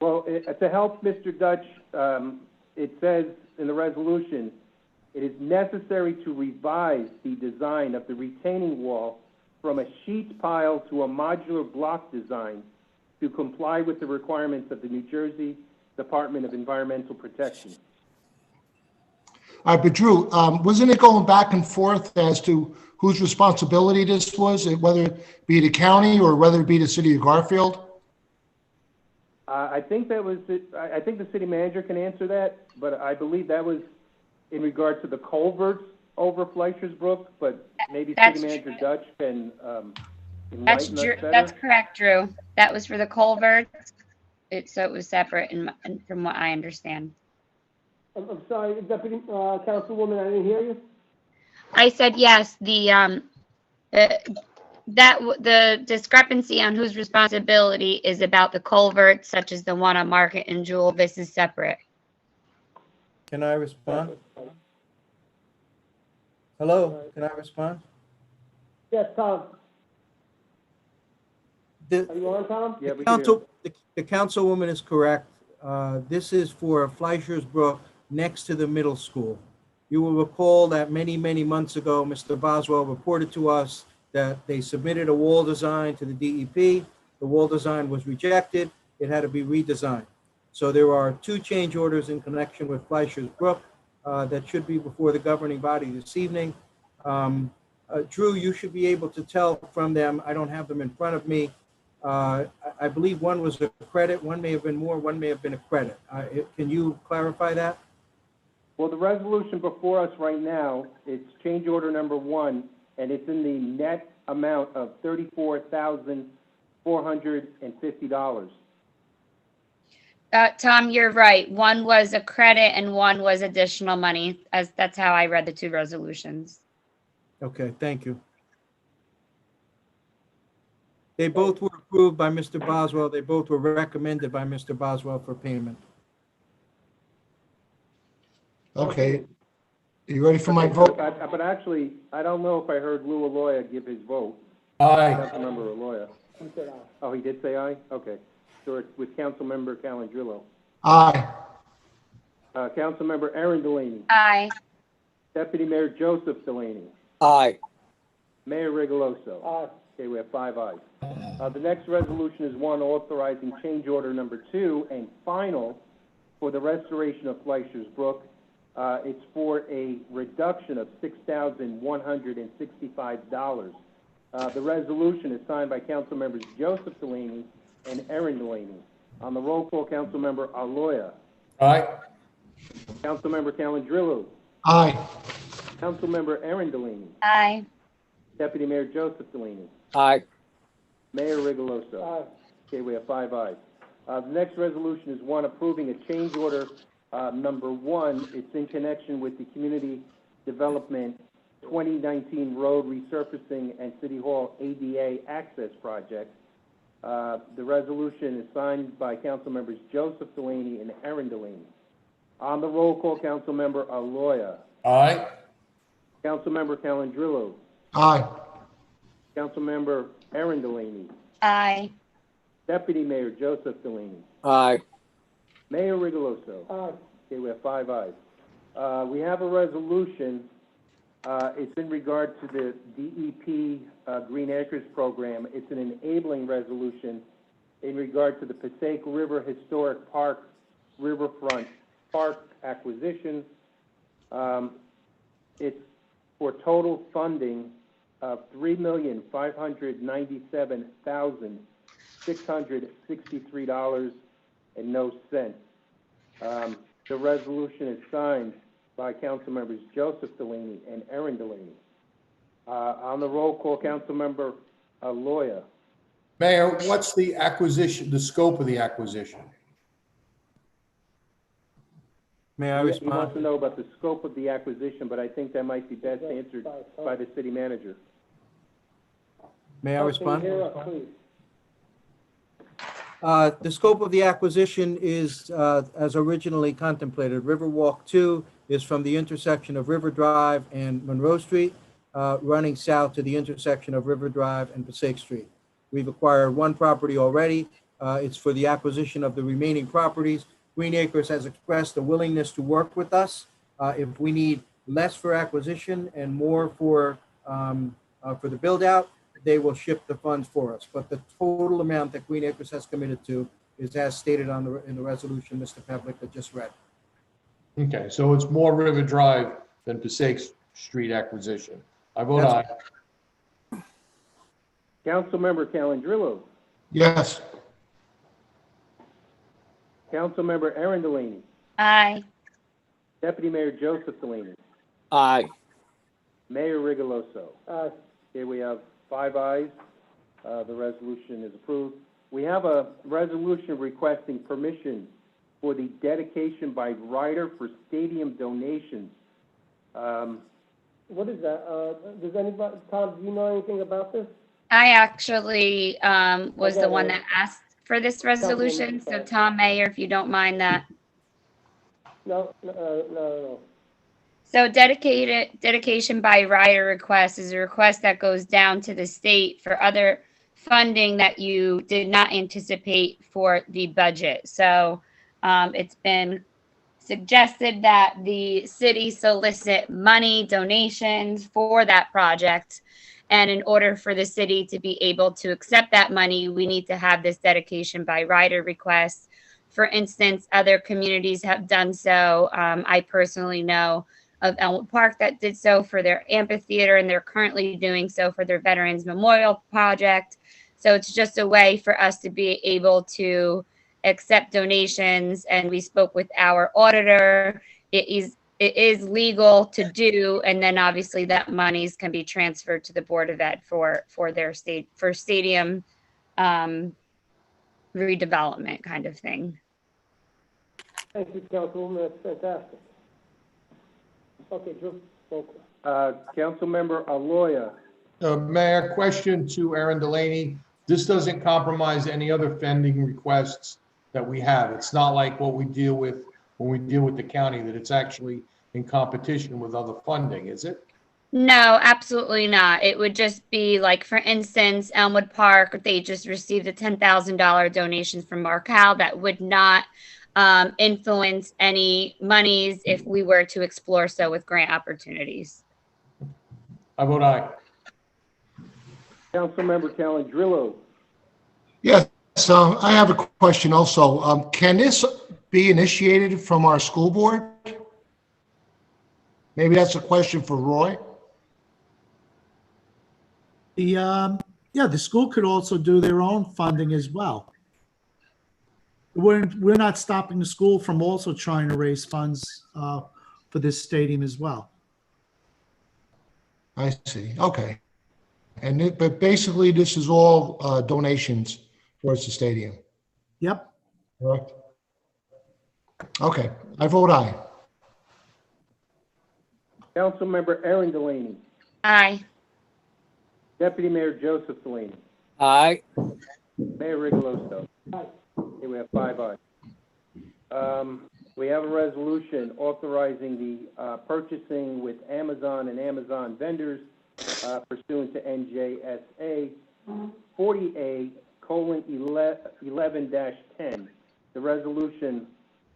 Speaker 5: Well, to help Mr. Dutch, it says in the resolution, it is necessary to revise the design of the retaining wall from a sheet pile to a modular block design to comply with the requirements of the New Jersey Department of Environmental Protection.
Speaker 11: All right, but Drew, wasn't it going back and forth as to whose responsibility this was, whether it be the county or whether it be the city of Garfield?
Speaker 5: I think that was, I think the city manager can answer that, but I believe that was in regard to the culverts over Fleischer's Brook, but maybe
Speaker 2: That's
Speaker 5: city manager Dutch can
Speaker 2: That's
Speaker 5: enlighten us
Speaker 2: Drew,
Speaker 5: better.
Speaker 2: that's correct, Drew. That was for the culverts. So it was separate from what I understand.
Speaker 4: I'm sorry, Deputy, Councilwoman, I didn't hear you.
Speaker 2: I said yes, the discrepancy on whose responsibility is about the culverts, such as the one on Market and Jewel. This is separate.
Speaker 9: Can I respond? Hello, can I respond?
Speaker 4: Yes, Tom.
Speaker 9: The-
Speaker 4: Are you on, Tom?
Speaker 5: Yeah,
Speaker 9: The
Speaker 5: we can hear.
Speaker 9: the councilwoman is correct. This is for Fleischer's Brook next to the middle school. You will recall that many, many months ago, Mr. Boswell reported to us that they submitted a wall design to the DEP. The wall design was rejected. It had to be redesigned. So there are 2 change orders in connection with Fleischer's Brook that should be before the governing body this evening. Drew, you should be able to tell from them. I don't have them in front of me. I believe one was a credit, one may have been more, one may have been a credit. Can you clarify that?
Speaker 5: Well, the resolution before us right now, it's change order number 1, and it's in the net amount of $34,450.
Speaker 2: Tom, you're right. One was a credit and one was additional money, as that's how I read the 2 resolutions.
Speaker 9: Okay, thank you. They both were approved by Mr. Boswell. They both were recommended by Mr. Boswell for payment.
Speaker 11: Okay. Are you ready for my vote?
Speaker 5: But actually, I don't know if I heard Lou Aloya give his vote.
Speaker 10: Aye.
Speaker 5: Councilmember Aloya.
Speaker 4: He said aye.
Speaker 5: Oh, he did say aye? Okay. So it's with Councilmember Calandrillo.
Speaker 11: Aye.
Speaker 5: Councilmember Aaron Delaney.
Speaker 2: Aye.
Speaker 5: Deputy Mayor Joseph Delaney.
Speaker 6: Aye.
Speaker 5: Mayor Rigoloso.
Speaker 4: Aye.
Speaker 5: Okay, we have 5 ayes. The next resolution is one authorizing change order number 2 and final for the restoration of Fleischer's Brook. It's for a reduction of $6,165. The resolution is signed by Council Members Joseph Delaney and Aaron Delaney. On the roll call, Councilmember Aloya.
Speaker 10: Aye.
Speaker 5: Councilmember Calandrillo.
Speaker 11: Aye.
Speaker 5: Councilmember Aaron Delaney.
Speaker 2: Aye.
Speaker 5: Deputy Mayor Joseph Delaney.
Speaker 6: Aye.
Speaker 5: Mayor Rigoloso.
Speaker 4: Aye.
Speaker 5: Okay, we have 5 ayes. The next resolution is one approving a change order number 1. It's in connection with the Community Development 2019 Road Resurfacing and City Hall ADA Access Project. The resolution is signed by Council Members Joseph Delaney and Aaron Delaney. On the roll call, Councilmember Aloya.
Speaker 10: Aye.
Speaker 5: Councilmember Calandrillo.
Speaker 11: Aye.
Speaker 5: Councilmember Aaron Delaney.
Speaker 2: Aye.
Speaker 5: Deputy Mayor Joseph Delaney.
Speaker 6: Aye.
Speaker 5: Mayor Rigoloso.
Speaker 4: Aye.
Speaker 5: Okay, we have 5 ayes. We have a resolution. It's in regard to the DEP Green Acres Program. It's an enabling resolution in regard to the Passaic River Historic Park Riverfront Park acquisition. It's for total funding of $3,597,663.00. The resolution is signed by Council Members Joseph Delaney and Aaron Delaney. On the roll call, Councilmember Aloya.
Speaker 10: Mayor, what's the acquisition, the scope of the acquisition?
Speaker 9: May I
Speaker 5: He wants
Speaker 9: respond?
Speaker 5: to know about the scope of the acquisition, but I think that might be best answered by the city manager.
Speaker 9: May I respond?
Speaker 4: Can you hear us, please?
Speaker 9: The scope of the acquisition is, as originally contemplated. Riverwalk 2 is from the intersection of River Drive and Monroe Street, running south to the intersection of River Drive and Passaic Street. We've acquired one property already. It's for the acquisition of the remaining properties. Green Acres has expressed a willingness to work with us. If we need less for acquisition and more for the build out, they will ship the funds for us. But the total amount that Green Acres has committed to is as stated in the resolution Mr. Pavlik had just read.
Speaker 10: Okay, so it's more River Drive than Passaic Street acquisition. I vote aye.
Speaker 5: Councilmember Calandrillo.
Speaker 11: Yes.
Speaker 5: Councilmember Aaron Delaney.
Speaker 2: Aye.
Speaker 5: Deputy Mayor Joseph Delaney.
Speaker 6: Aye.
Speaker 5: Mayor Rigoloso.
Speaker 4: Aye.
Speaker 5: Okay, we have 5 ayes. The resolution is approved. We have a resolution requesting permission for the dedication by writer for stadium donations.
Speaker 4: What is that? Does anybody, Tom, do you know anything about this?
Speaker 2: I actually was the
Speaker 4: Okay,
Speaker 2: one
Speaker 4: well-
Speaker 2: that asked for this resolution. So Tom Mayor, if you don't mind that.
Speaker 4: No.
Speaker 2: So dedication by rider request is a request that goes down to the state for other funding that you did not anticipate for the budget. So it's been suggested that the city solicit money donations for that project. And in order for the city to be able to accept that money, we need to have this dedication by rider request. For instance, other communities have done so. I personally know of Elmwood Park that did so for their amphitheater, and they're currently doing so for their Veterans Memorial Project. So it's just a way for us to be able to accept donations. And we spoke with our auditor. It is legal to do, and then obviously that monies can be transferred to the Board of Ed for their stadium redevelopment kind of thing.
Speaker 4: Thank you, Councilwoman, that's fantastic. Okay, Drew, thank you.
Speaker 5: Councilmember Aloya.
Speaker 10: Mayor, question to Aaron Delaney. This doesn't compromise any other funding requests that we have. It's not like what we deal with when we deal with the county, that it's actually in competition with other funding, is it?
Speaker 2: No, absolutely not. It would just be like, for instance, Elmwood Park, they just received a $10,000 donation from Markel that would not influence any monies if we were to explore so with grant opportunities.
Speaker 10: I vote aye.
Speaker 5: Councilmember Calendrillo.
Speaker 11: Yes, I have a question also. Can this be initiated from our school board? Maybe that's a question for Roy.
Speaker 7: Yeah, the school could also do their own funding as well. We're not stopping the school from also trying to raise funds for this stadium as well.
Speaker 11: I see, okay. But basically, this is all donations towards the stadium,
Speaker 7: Yep.
Speaker 11: correct? Okay, I vote aye.
Speaker 5: Councilmember Aaron Delaney.
Speaker 2: Aye.
Speaker 5: Deputy Mayor Joseph Delaney.
Speaker 6: Aye.
Speaker 5: Mayor Rigoloso. Okay, we have 5 ayes. We have a resolution authorizing the purchasing with Amazon and Amazon vendors pursuant to NJSA 40A:11-10. The resolution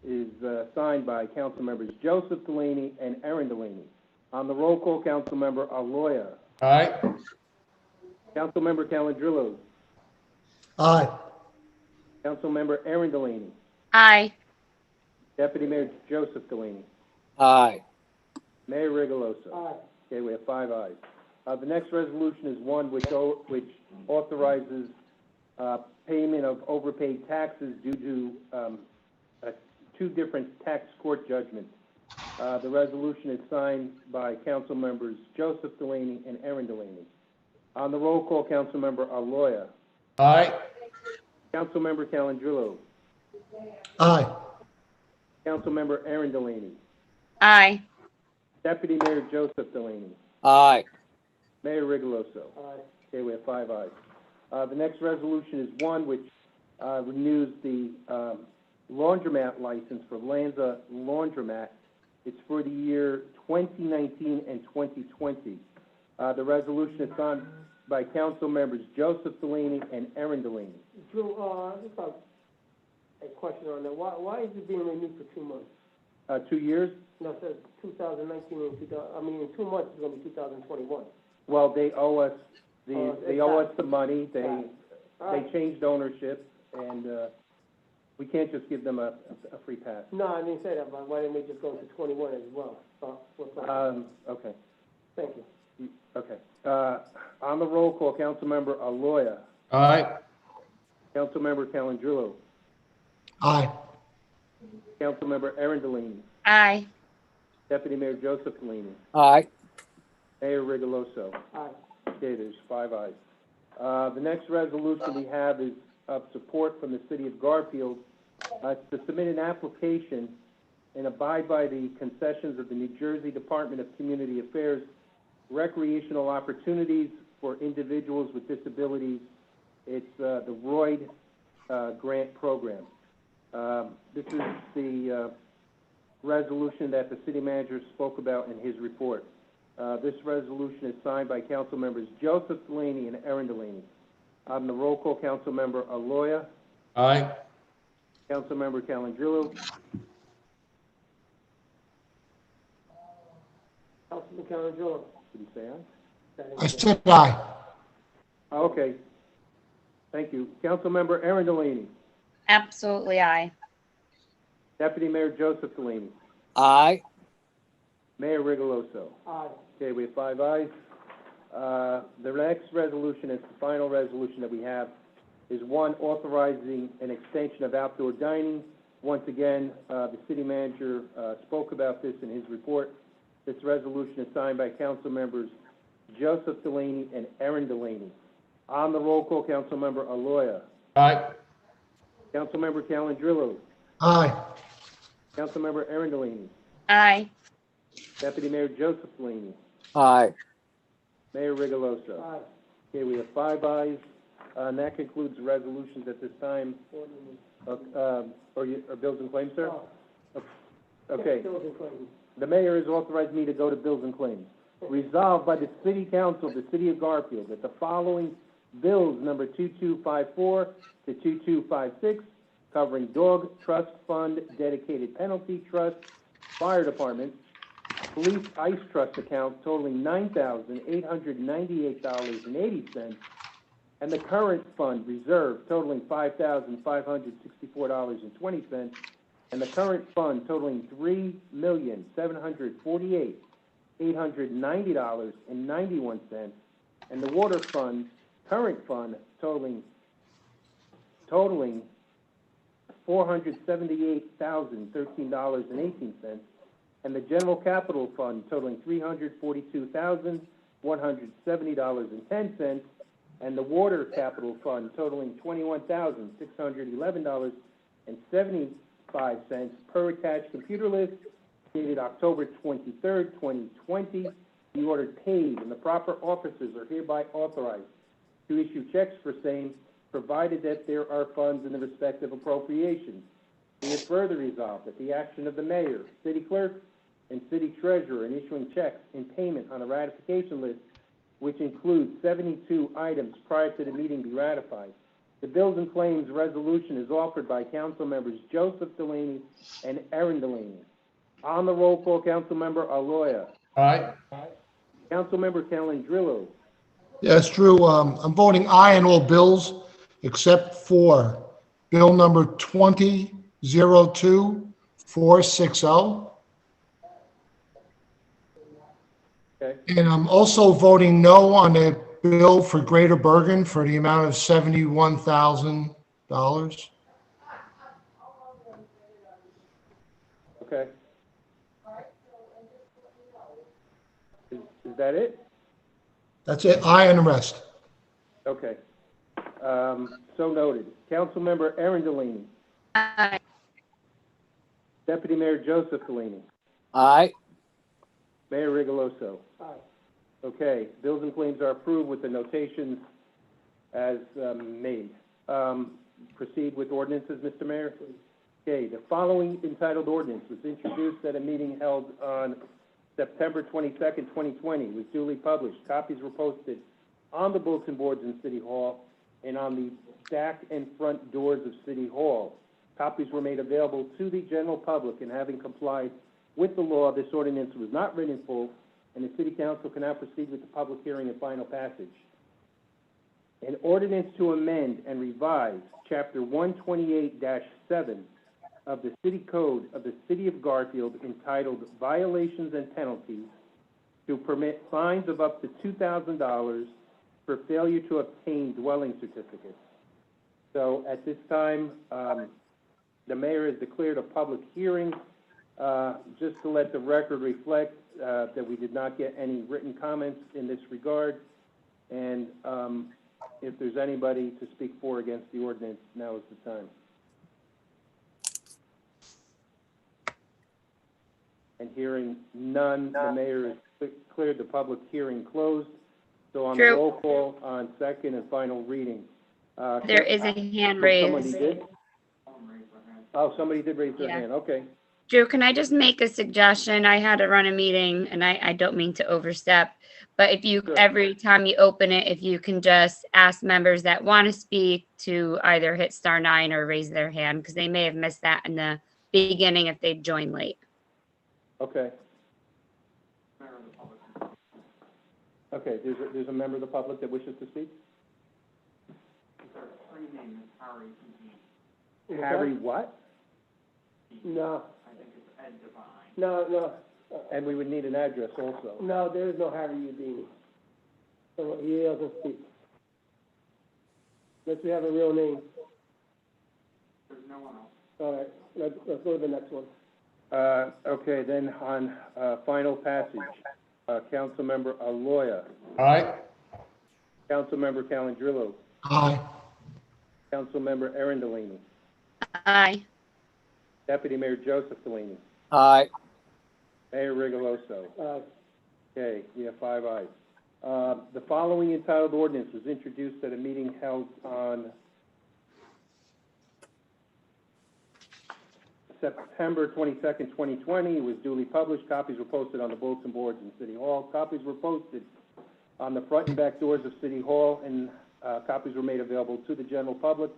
Speaker 5: is signed by Council Members Joseph Delaney and Aaron Delaney. On the roll call, Councilmember Aloya.
Speaker 10: Aye.
Speaker 5: Councilmember Calendrillo.
Speaker 11: Aye.
Speaker 5: Councilmember Aaron Delaney.
Speaker 2: Aye.
Speaker 5: Deputy Mayor Joseph Delaney.
Speaker 6: Aye.
Speaker 5: Mayor Rigoloso. Aye. Okay, we have 5 ayes. The next resolution is one which authorizes payment of overpaid taxes due to 2 different tax court judgments. The resolution is signed by Council Members Joseph Delaney and Aaron Delaney. On the roll call, Councilmember Aloya.
Speaker 10: Aye.
Speaker 5: Councilmember Calendrillo.
Speaker 11: Aye.
Speaker 5: Councilmember Aaron Delaney.
Speaker 2: Aye.
Speaker 5: Deputy Mayor Joseph Delaney.
Speaker 6: Aye.
Speaker 5: Mayor Rigoloso. Aye. Okay, we have 5 ayes. The next resolution is one which renews the laundromat license for Lanza Laundromat. It's for the year 2019 and 2020. The resolution is signed by Council Members Joseph Delaney and Aaron Delaney.
Speaker 4: Drew, just a question on that. Why is it being renewed for 2 months?
Speaker 5: 2 years?
Speaker 4: No, it says 2019 and in 2 months it's gonna be 2021.
Speaker 5: Well, they owe us the money. They
Speaker 4: All right.
Speaker 5: changed ownership, and we can't just give them a free pass.
Speaker 4: No, I didn't say that, but why didn't they just go to 21 as well? What's up?
Speaker 5: Okay.
Speaker 4: Thank you.
Speaker 5: Okay. On the roll call, Councilmember Aloya.
Speaker 10: Aye.
Speaker 5: Councilmember Calendrillo.
Speaker 11: Aye.
Speaker 5: Councilmember Aaron Delaney.
Speaker 2: Aye.
Speaker 5: Deputy Mayor Joseph Delaney.
Speaker 6: Aye.
Speaker 5: Mayor Rigoloso.
Speaker 4: Aye.
Speaker 5: Okay, there's 5 ayes. The next resolution we have is of support from the city of Garfield to submit an application and abide by the concessions of the New Jersey Department of Community Affairs recreational opportunities for individuals with disabilities. It's the Royd grant program. This is the resolution that the city manager spoke about in his report. This resolution is signed by Council Members Joseph Delaney and Aaron Delaney. On the roll call, Council Member Aloya.
Speaker 10: Aye.
Speaker 5: Council Member Calendrillo.
Speaker 4: Councilman Calendrillo.
Speaker 5: Did he say aye?
Speaker 11: I said aye.
Speaker 5: Okay. Thank you. Council Member Aaron Delaney.
Speaker 2: Absolutely aye.
Speaker 5: Deputy Mayor Joseph Delaney.
Speaker 6: Aye.
Speaker 5: Mayor Rigoloso.
Speaker 4: Aye.
Speaker 5: Okay, we have 5 ayes. The next resolution is the final resolution that we have is one authorizing an extension of outdoor dining. Once again, the city manager spoke about this in his report. This resolution is signed by Council Members Joseph Delaney and Aaron Delaney. On the roll call, Council Member Aloya.
Speaker 10: Aye.
Speaker 5: Council Member Calendrillo.
Speaker 11: Aye.
Speaker 5: Council Member Aaron Delaney.
Speaker 2: Aye.
Speaker 5: Deputy Mayor Joseph Delaney.
Speaker 6: Aye.
Speaker 5: Mayor Rigoloso.
Speaker 4: Aye.
Speaker 5: Okay, we have 5 ayes, and that concludes the resolutions at this time. Or bills and claims, sir? Okay.
Speaker 4: Bills and claims.
Speaker 5: The mayor has authorized me to go to bills and claims. Resolved by the City Council of the City of Garfield that the following bills, number 2254 to 2256, covering Dog Trust Fund, Dedicated Penalty Trust, Fire Department, Police ICE Trust accounts totaling $9,898.80, and the current fund reserve totaling $5,564.20, and the current fund totaling $3,748,890.91, and the water fund, current fund totaling $478,013.18, and the general capital fund totaling $342,170.10, and the water capital fund totaling $21,611.75 per attached computer list dated October 23rd, 2020. The order paid, and the proper officers are hereby authorized to issue checks for same, provided that there are funds in the respective appropriations. Be it further resolved that the action of the mayor, city clerk, and city treasurer in issuing checks in payment on a ratification list, which includes 72 items prior to the meeting, be ratified. The bills and claims resolution is offered by council members Joseph Delaney and Aaron Delaney. On the roll call, council member Aloya.
Speaker 10: Aye.
Speaker 5: Council member Calandrillo.
Speaker 11: Yes, Drew, I'm voting aye on all bills except for bill number 202460.
Speaker 5: Okay.
Speaker 11: And I'm also voting no on the bill for Greater Bergen for the amount of $71,000.
Speaker 5: Okay. Is that it?
Speaker 11: That's it, aye on the rest.
Speaker 5: Okay. So noted. Councilmember Aaron Delaney.
Speaker 2: Aye.
Speaker 5: Deputy Mayor Joseph Delaney.
Speaker 6: Aye.
Speaker 5: Mayor Rigoloso.
Speaker 4: Aye.
Speaker 5: Okay, bills and claims are approved with the notations as made. Proceed with ordinances, Mr. Mayor. Okay, the following entitled ordinance was introduced at a meeting held on September 22nd, 2020, was duly published. Copies were posted on the bulletin boards in City Hall and on the back and front doors of City Hall. Copies were made available to the general public, and having complied with the law, this ordinance was not read in full, and the City Council can now proceed with the public hearing and final passage. An ordinance to amend and revise Chapter 128-7 of the City Code of the City of Garfield entitled Violations and Penalties to permit fines of up to $2,000 for failure to obtain dwelling certificates. So at this time, the mayor has declared a public hearing, just to let the record reflect that we did not get any written comments in this regard. And if there's anybody to speak for or against the ordinance, now is the time. And hearing none, the mayor has declared the public hearing closed. So on the
Speaker 2: Drew.
Speaker 5: roll call on second and final reading.
Speaker 2: There is a hand
Speaker 5: Somebody
Speaker 2: raised.
Speaker 5: did? Oh, somebody did raise their
Speaker 2: Yeah.
Speaker 5: hand, okay.
Speaker 2: Drew, can I just make a suggestion? I had to run a meeting and I don't mean to overstep, but if you,
Speaker 5: Sure.
Speaker 2: every time you open it, if you can just ask members that want to speak to either hit *9 or raise their hand, because they may have missed that in the beginning if they joined late.
Speaker 5: Okay. Okay, there's a member of the public that wishes to speak? Harry what?
Speaker 4: No. No,
Speaker 5: And we would need an address also.
Speaker 4: no, there is no Harry Houdini. So he doesn't speak. Unless we have a real name. There's no one else. All right, let's go to the next one.
Speaker 5: Okay, then on final passage, Councilmember Aloya,
Speaker 10: Aye.
Speaker 5: Councilmember Calandrillo,
Speaker 11: Aye.
Speaker 5: Councilmember Aaron Delaney,
Speaker 2: Aye.
Speaker 5: Deputy Mayor Joseph Delaney,
Speaker 6: Aye.
Speaker 5: Mayor Rigoloso.
Speaker 4: Aye.
Speaker 5: Okay, we have 5 ayes. The following entitled ordinance was introduced at a meeting held on September 22nd, 2020. It was duly published. Copies were posted on the bulletin boards in City Hall. Copies were posted on the front and back doors of City Hall, and copies were made available to the general public.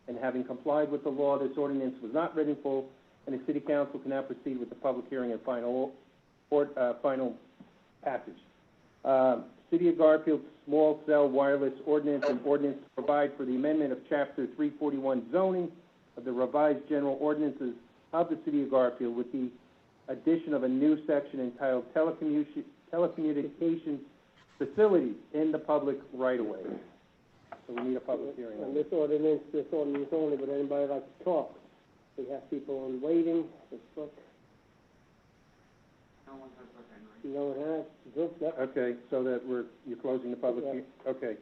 Speaker 5: And having complied with the law, this ordinance was not read in full, and the City Council can now proceed with the public hearing and final passage. City of Garfield Small Cell Wireless Ordinance and Ordinance to provide for the amendment of Chapter 341 zoning of the revised general ordinances of the City of Garfield with the addition of a new section entitled Telecommunications Facilities in the Public Right-of-Way. So we need a public hearing.
Speaker 4: And this ordinance only, but anybody like to talk? We have people on waiting, this book. No one has. Good, yep.
Speaker 5: Okay, so that you're closing the public hearing? Okay.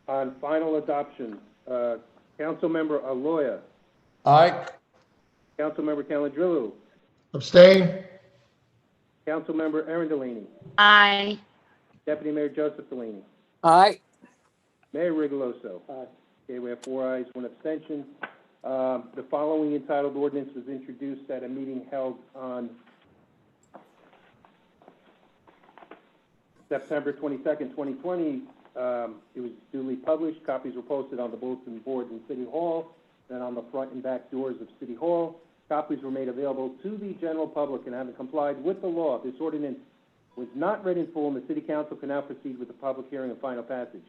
Speaker 5: On final adoption, Councilmember Aloya,
Speaker 10: Aye.
Speaker 5: Councilmember Calandrillo,
Speaker 11: Abstain?
Speaker 5: Councilmember Arundellini,
Speaker 2: Aye.
Speaker 5: Deputy Mayor Joseph Delaney,
Speaker 6: Aye.
Speaker 5: Mayor Rigoloso.
Speaker 4: Aye.
Speaker 5: Okay, we have 4 ayes, 1 abstention. The following entitled ordinance was introduced at a meeting held on September 22nd, 2020. It was duly published. Copies were posted on the bulletin boards in City Hall and on the front and back doors of City Hall. Copies were made available to the general public, and having complied with the law, this ordinance was not read in full, and the City Council can now proceed with the public hearing and final passage.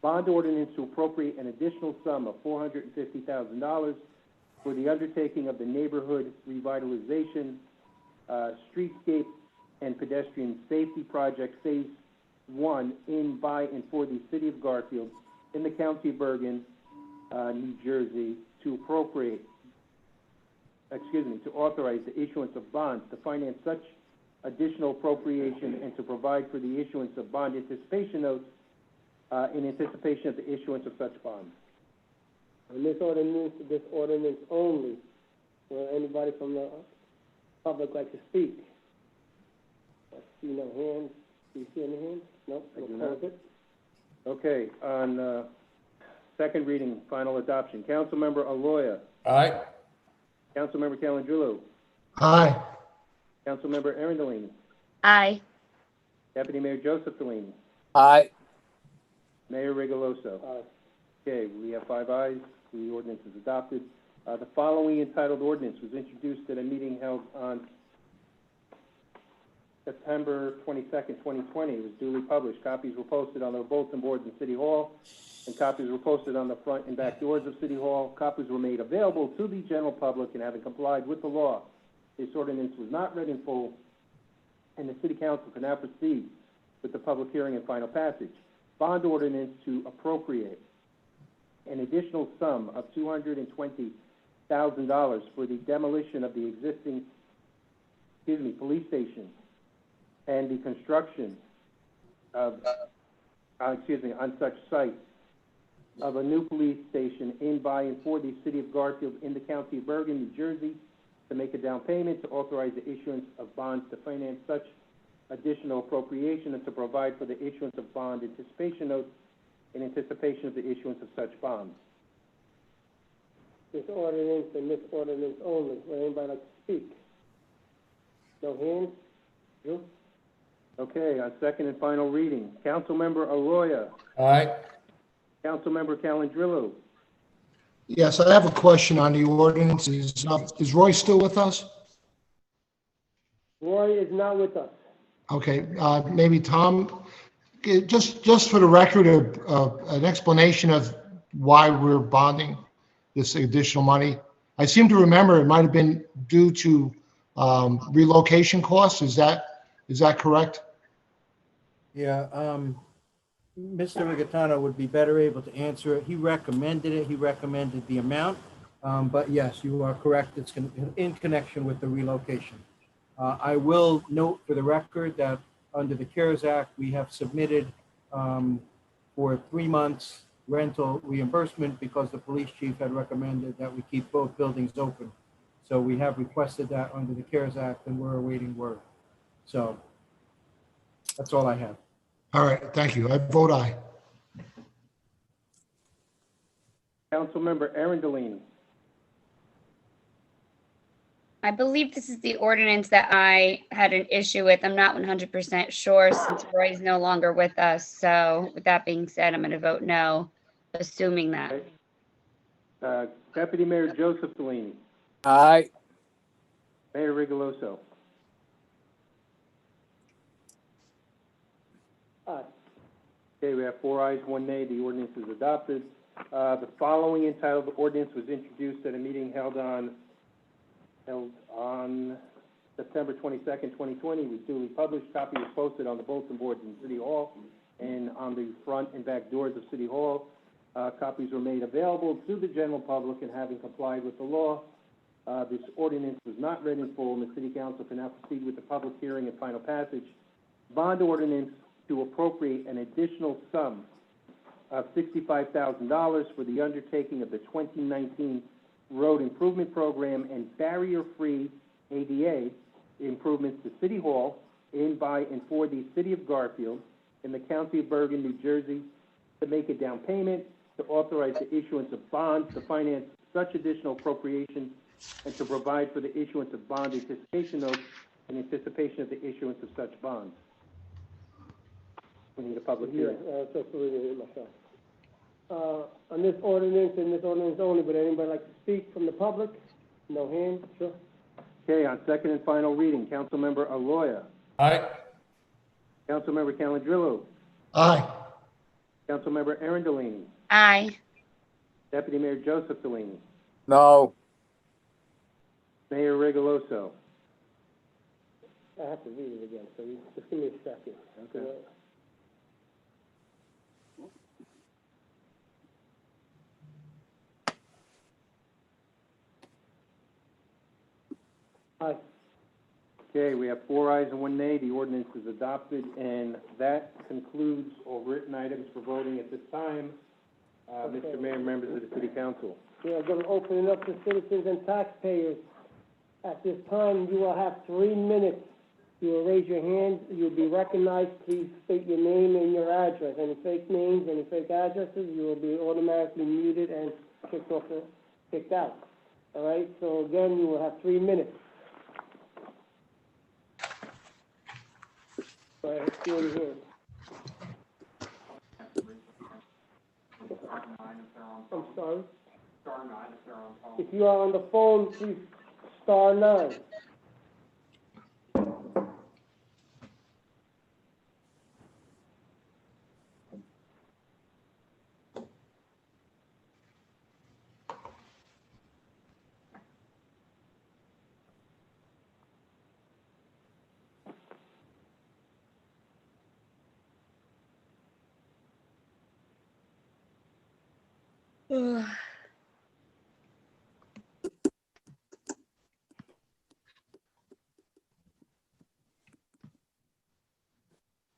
Speaker 5: Bond ordinance to appropriate an additional sum of $450,000 for the undertaking of the neighborhood revitalization, streetscape, and pedestrian safety project Phase 1 in, by, and for the City of Garfield in the County of Bergen, New Jersey, to authorize the issuance of bonds to finance such additional appropriation and to provide for the issuance of bond anticipation notes in anticipation of the issuance of such bonds.
Speaker 4: And this ordinance only, will anybody from the public like to speak? I see no hands. Do you see any hands? No, we'll close it.
Speaker 5: Okay, on second reading, final adoption, Councilmember Aloya,
Speaker 10: Aye.
Speaker 5: Councilmember Calandrillo,
Speaker 11: Aye.
Speaker 5: Councilmember Arundellini,
Speaker 2: Aye.
Speaker 5: Deputy Mayor Joseph Delaney,
Speaker 6: Aye.
Speaker 5: Mayor Rigoloso.
Speaker 4: Aye.
Speaker 5: Okay, we have 5 ayes. The ordinance is adopted. The following entitled ordinance was introduced at a meeting held on September 22nd, 2020. It was duly published. Copies were posted on the bulletin boards in City Hall, and copies were posted on the front and back doors of City Hall. Copies were made available to the general public, and having complied with the law, this ordinance was not read in full, and the City Council can now proceed with the public hearing and final passage. Bond ordinance to appropriate an additional sum of $220,000 for the demolition of the existing, police station and the construction of, on such site of a new police station in, by, and for the City of Garfield in the County of Bergen, New Jersey, to make a down payment, to authorize the issuance of bonds to finance such additional appropriation, and to provide for the issuance of bond anticipation notes in anticipation of the issuance of such bonds.
Speaker 4: This ordinance and this ordinance only, will anybody like to speak? No hands? You?
Speaker 5: Okay, on second and final reading, Councilmember Aloya,
Speaker 10: Aye.
Speaker 5: Councilmember Calandrillo,
Speaker 11: Yes, I have a question on the ordinance. Is Roy still with us?
Speaker 4: Roy is not with us.
Speaker 11: Okay, maybe Tom, just for the record, an explanation of why we're bonding this additional money. I seem to remember it might have been due to relocation costs. Is that correct?
Speaker 9: Yeah, Mr. Rigatano would be better able to answer it. He recommended it. He recommended the amount. But yes, you are correct. It's in connection with the relocation. I will note for the record that under the CARES Act, we have submitted for 3 months rental reimbursement because the police chief had recommended that we keep both buildings open. So we have requested that under the CARES Act, and we're awaiting word. So that's all I have.
Speaker 11: All right, thank you. I vote aye.
Speaker 5: Councilmember Arundellini,
Speaker 2: I believe this is the ordinance that I had an issue with. I'm not 100% sure since Roy's no longer with us. So with that being said, I'm going to vote no, assuming that.
Speaker 5: Okay. Deputy Mayor Joseph Delaney.
Speaker 6: Aye.
Speaker 5: Mayor Rigoloso.
Speaker 4: Aye.
Speaker 5: Okay, we have 4 ayes, 1 nay. The ordinance is adopted. The following entitled ordinance was introduced at a meeting held on September 22nd, 2020. Was duly published. Copy was posted on the bulletin boards in City Hall and on the front and back doors of City Hall. Copies were made available to the general public, and having complied with the law, this ordinance was not read in full, and the City Council can now proceed with the public hearing and final passage. Bond ordinance to appropriate an additional sum of $65,000 for the undertaking of the 2019 road improvement program and barrier-free ADA improvements to City Hall in, by, and for the City of Garfield in the County of Bergen, New Jersey, to make a down payment, to authorize the issuance of bonds to finance such additional appropriations, and to provide for the issuance of bond anticipation notes in anticipation of the issuance of such bonds. We need a public hearing.
Speaker 4: Just to read it myself. On this ordinance and this ordinance only, would anybody like to speak from the public? No hands, sure.
Speaker 5: Okay, on second and final reading, Councilmember Aloya.
Speaker 10: Aye.
Speaker 5: Councilmember Calandrillo.
Speaker 11: Aye.
Speaker 5: Councilmember Aaron Delaney.
Speaker 2: Aye.
Speaker 5: Deputy Mayor Joseph Delaney.
Speaker 6: No.
Speaker 5: Mayor Rigoloso.
Speaker 4: I have to read it again, so you just give me a second.
Speaker 5: Okay.
Speaker 4: Aye.
Speaker 5: Okay, we have 4 ayes and 1 nay. The ordinance is adopted, and that concludes all written items for voting at this time. Mr. Mayor, members of the City Council.
Speaker 4: We are going to open it up to citizens and taxpayers. At this time, you will have 3 minutes. You will raise your hand. You'll be recognized. Please state your name and your address. Any fake names, any fake addresses, you will be automatically muted and kicked out. All right? So again, you will have 3 minutes. Go ahead, see what you hear. I'm sorry? If you are on the phone, please star 9.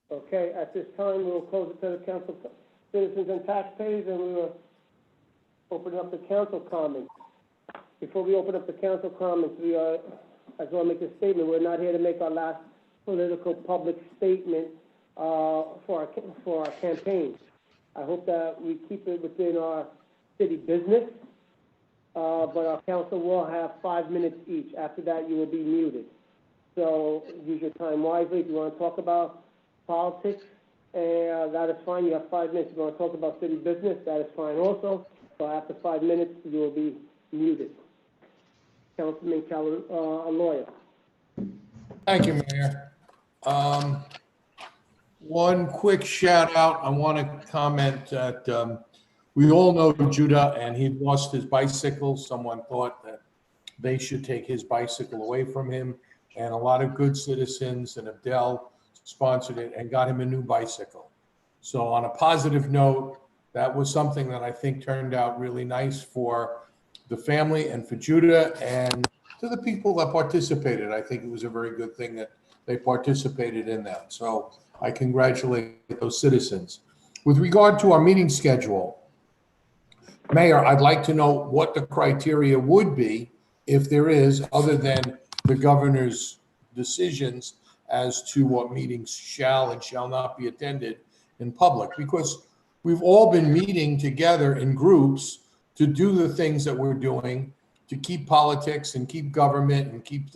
Speaker 4: Okay, at this time, we will close it to the council, citizens and taxpayers, and we will open up the council comments. Before we open up the council comments, I just want to make a statement. We're not here to make our last political public statement for our campaign. I hope that we keep it within our city business, but our council will have 5 minutes each. After that, you will be muted. So use your time wisely. If you want to talk about politics, that is fine. You have 5 minutes. If you want to talk about city business, that is fine also. So after 5 minutes, you will be muted. Councilman Aloya.
Speaker 10: Thank you, Mayor. One quick shout out. I want to comment that we all know Judah, and he lost his bicycle. Someone thought that they should take his bicycle away from him, and a lot of good citizens and Abdel sponsored it and got him a new bicycle. So on a positive note, that was something that I think turned out really nice for the family and for Judah and to the people that participated. I think it was a very good thing that they participated in that. So I congratulate those citizens. With regard to our meeting schedule, Mayor, I'd like to know what the criteria would be, if there is, other than the governor's decisions as to what meetings shall and shall not be attended in public, because we've all been meeting together in groups to do the things that we're doing to keep politics and keep government and keep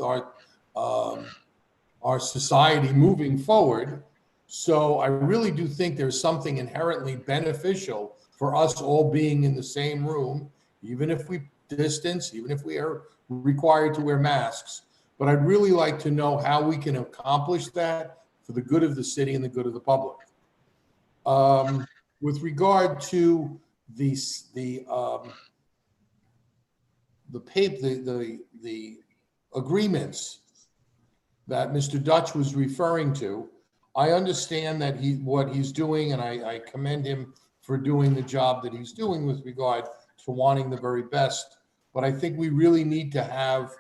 Speaker 10: our society moving forward. So I really do think there's something inherently beneficial for us all being in the same room, even if we distance, even if we are required to wear masks. But I'd really like to know how we can accomplish that for the good of the city and the good of the public. With regard to the agreements that Mr. Dutch was referring to, I understand that what he's doing, and I commend him for doing the job that he's doing with regard to wanting the very best. But I think we really need to have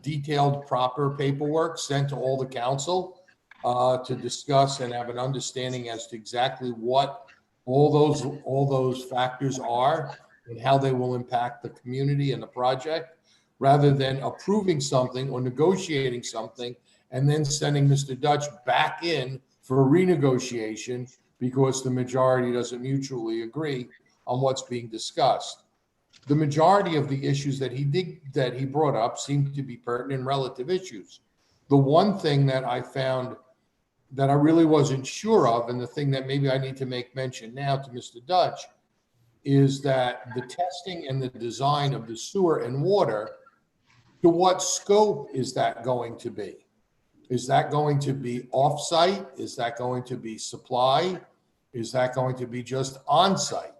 Speaker 10: detailed, proper paperwork sent to all the council to discuss and have an understanding as to exactly what all those factors are and how they will impact the community and the project, rather than approving something or negotiating something and then sending Mr. Dutch back in for a renegotiation because the majority doesn't mutually agree on what's being discussed. The majority of the issues that he brought up seem to be pertinent relative issues. The one thing that I found that I really wasn't sure of, and the thing that maybe I need to make mention now to Mr. Dutch, is that the testing and the design of the sewer and water, to what scope is that going to be? Is that going to be off-site? Is that going to be supply? Is that going to be just on-site?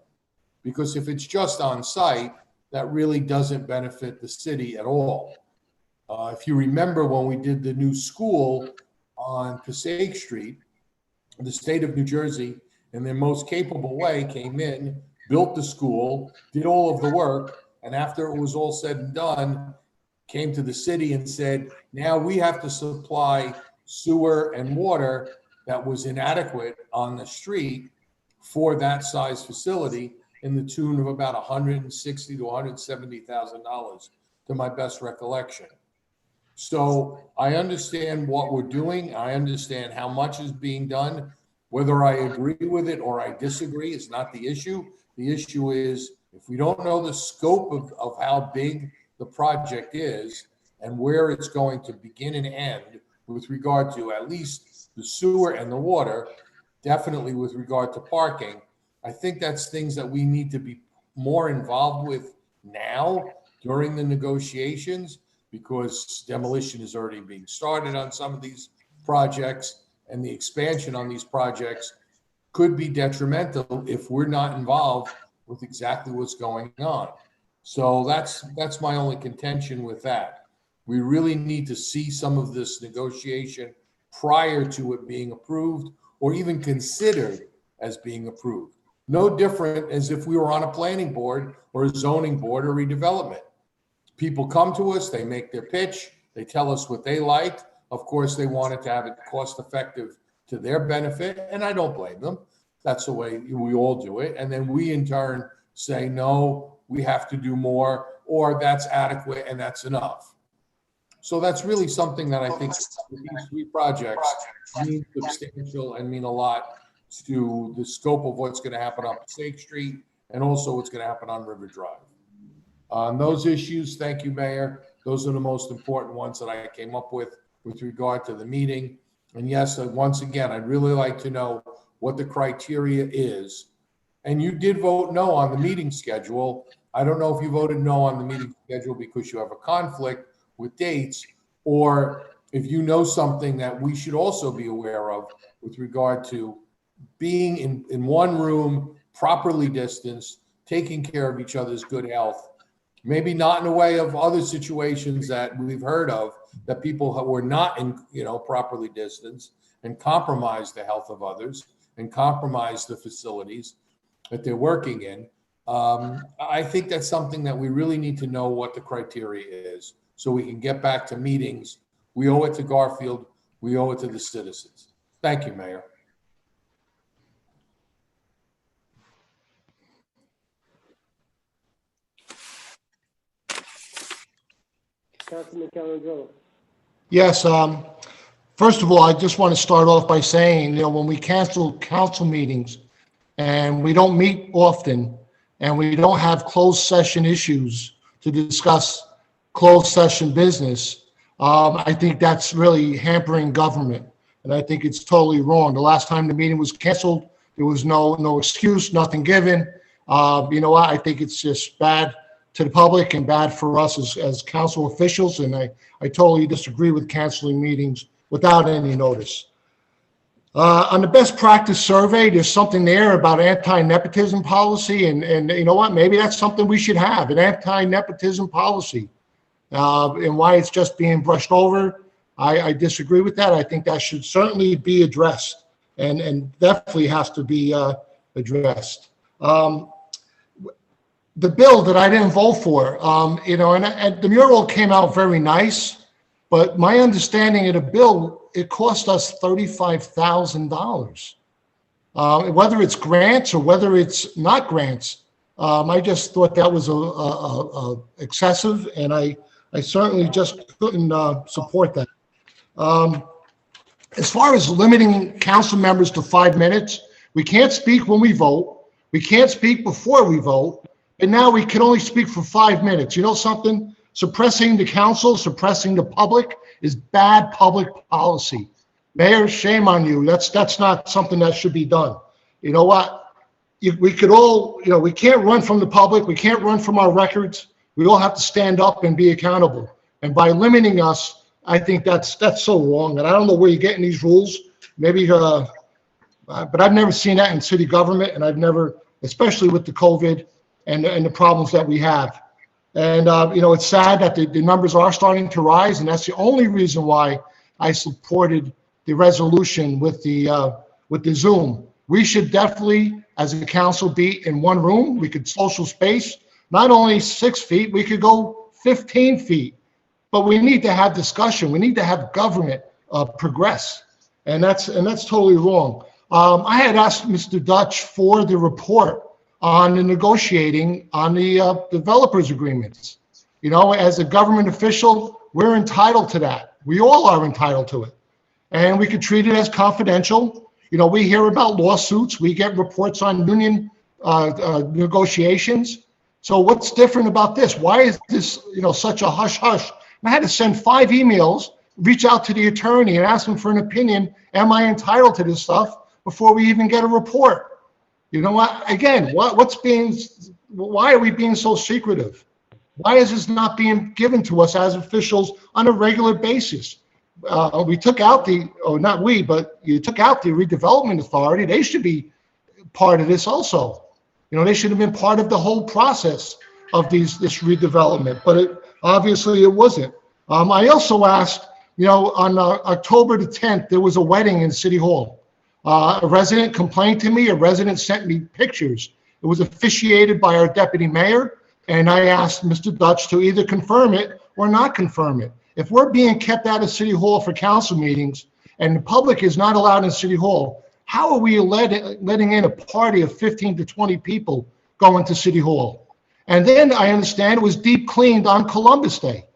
Speaker 10: Because if it's just on-site, that really doesn't benefit the city at all. If you remember when we did the new school on Passaic Street, the state of New Jersey, in their most capable way, came in, built the school, did all of the work, and after it was all said and done, came to the city and said, now we have to supply sewer and water that was inadequate on the street for that size facility in the tune of about $160,000 to $170,000 to my best recollection. So I understand what we're doing. I understand how much is being done. Whether I agree with it or I disagree is not the issue. The issue is if we don't know the scope of how big the project is and where it's going to begin and end with regard to at least the sewer and the water, definitely with regard to parking, I think that's things that we need to be more involved with now during the negotiations, because demolition is already being started on some of these projects, and the expansion on these projects could be detrimental if we're not involved with exactly what's going on. So that's my only contention with that. We really need to see some of this negotiation prior to it being approved or even considered as being approved. No different as if we were on a planning board or a zoning board or redevelopment. People come to us, they make their pitch, they tell us what they liked. Of course, they wanted to have it cost effective to their benefit, and I don't blame them. That's the way we all do it. And then we in turn say, no, we have to do more, or that's adequate and that's enough. So that's really something that I think these three projects mean substantial and mean a lot to the scope of what's going to happen on Passaic Street and also what's going to happen on River Drive. On those issues, thank you, Mayor. Those are the most important ones that I came up with regard to the meeting. And yes, once again, I'd really like to know what the criteria is. And you did vote no on the meeting schedule. I don't know if you voted no on the meeting schedule because you have a conflict with dates, or if you know something that we should also be aware of with regard to being in one room, properly distanced, taking care of each other's good health. Maybe not in a way of other situations that we've heard of, that people were not properly distanced and compromised the health of others and compromised the facilities that they're working in. I think that's something that we really need to know what the criteria is so we can get back to meetings. We owe it to Garfield. We owe it to the citizens. Thank you, Mayor.
Speaker 4: Councilman Calandrello.
Speaker 11: Yes, first of all, I just want to start off by saying, when we cancel council meetings and we don't meet often and we don't have closed session issues to discuss closed session business, I think that's really hampering government. And I think it's totally wrong. The last time the meeting was canceled, there was no excuse, nothing given. You know what? I think it's just bad to the public and bad for us as council officials. And I totally disagree with canceling meetings without any notice. On the best practice survey, there's something there about anti-nepotism policy. And you know what? Maybe that's something we should have, an anti-nepotism policy. And why it's just being brushed over, I disagree with that. I think that should certainly be addressed and definitely has to be addressed. The bill that I didn't vote for, you know, and the mural came out very nice, but my understanding of the bill, it cost us $35,000. Whether it's grants or whether it's not grants, I just thought that was excessive, and I certainly just couldn't support that. As far as limiting council members to 5 minutes, we can't speak when we vote. We can't speak before we vote. And now we can only speak for 5 minutes. You know something? Suppressing the council, suppressing the public is bad public policy. Mayor, shame on you. That's not something that should be done. You know what? We could all, you know, we can't run from the public. We can't run from our records. We all have to stand up and be accountable. And by limiting us, I think that's so wrong. And I don't know where you're getting these rules. Maybe, but I've never seen that in city government, and I've never, especially with the COVID and the problems that we have. And, you know, it's sad that the numbers are starting to rise, and that's the only reason why I supported the resolution with the Zoom. We should definitely, as a council, be in one room. We could social space, not only 6 feet, we could go 15 feet. But we need to have discussion. We need to have government progress, and that's totally wrong. I had asked Mr. Dutch for the report on the negotiating on the developers agreements. You know, as a government official, we're entitled to that. We all are entitled to it. And we could treat it as confidential. You know, we hear about lawsuits. We get reports on union negotiations. So what's different about this? Why is this, you know, such a hush-hush? I had to send 5 emails, reach out to the attorney and ask him for an opinion. Am I entitled to this stuff before we even get a report? You know what? Again, why are we being so secretive? Why is this not being given to us as officials on a regular basis? We took out not we, but you took out the redevelopment authority. They should be part of this also. You know, they should have been part of the whole process of this redevelopment, but obviously it wasn't. I also asked, you know, on October the 10th, there was a wedding in City Hall. A resident complained to me, a resident sent me pictures. It was officiated by our deputy mayor, and I asked Mr. Dutch to either confirm it or not confirm it. If we're being kept out of City Hall for council meetings and the public is not allowed in City Hall, how are we letting in a party of 15 to 20 people going to City Hall? And then I understand it was deep cleaned on Columbus Day.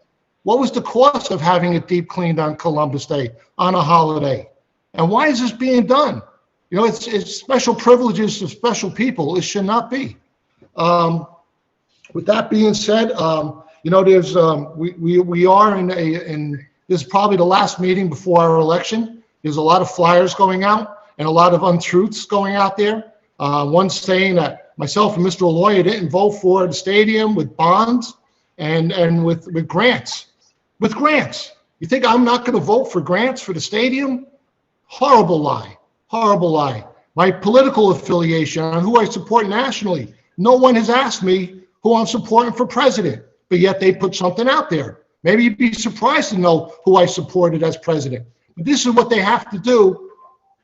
Speaker 11: What was the cost of having it deep cleaned on Columbus Day on a holiday? And why is this being done? You know, it's special privileges to special people. It should not be. With that being said, you know, there's we are in this is probably the last meeting before our election. There's a lot of flyers going out and a lot of untruths going out there. One saying that myself and Mr. Aloya didn't vote for the stadium with bonds and with grants. With grants. You think I'm not going to vote for grants for the stadium? Horrible lie. Horrible lie. My political affiliation on who I support nationally. No one has asked me who I'm supporting for president, but yet they put something out there. Maybe you'd be surprised to know who I supported as president. But this is what they have to do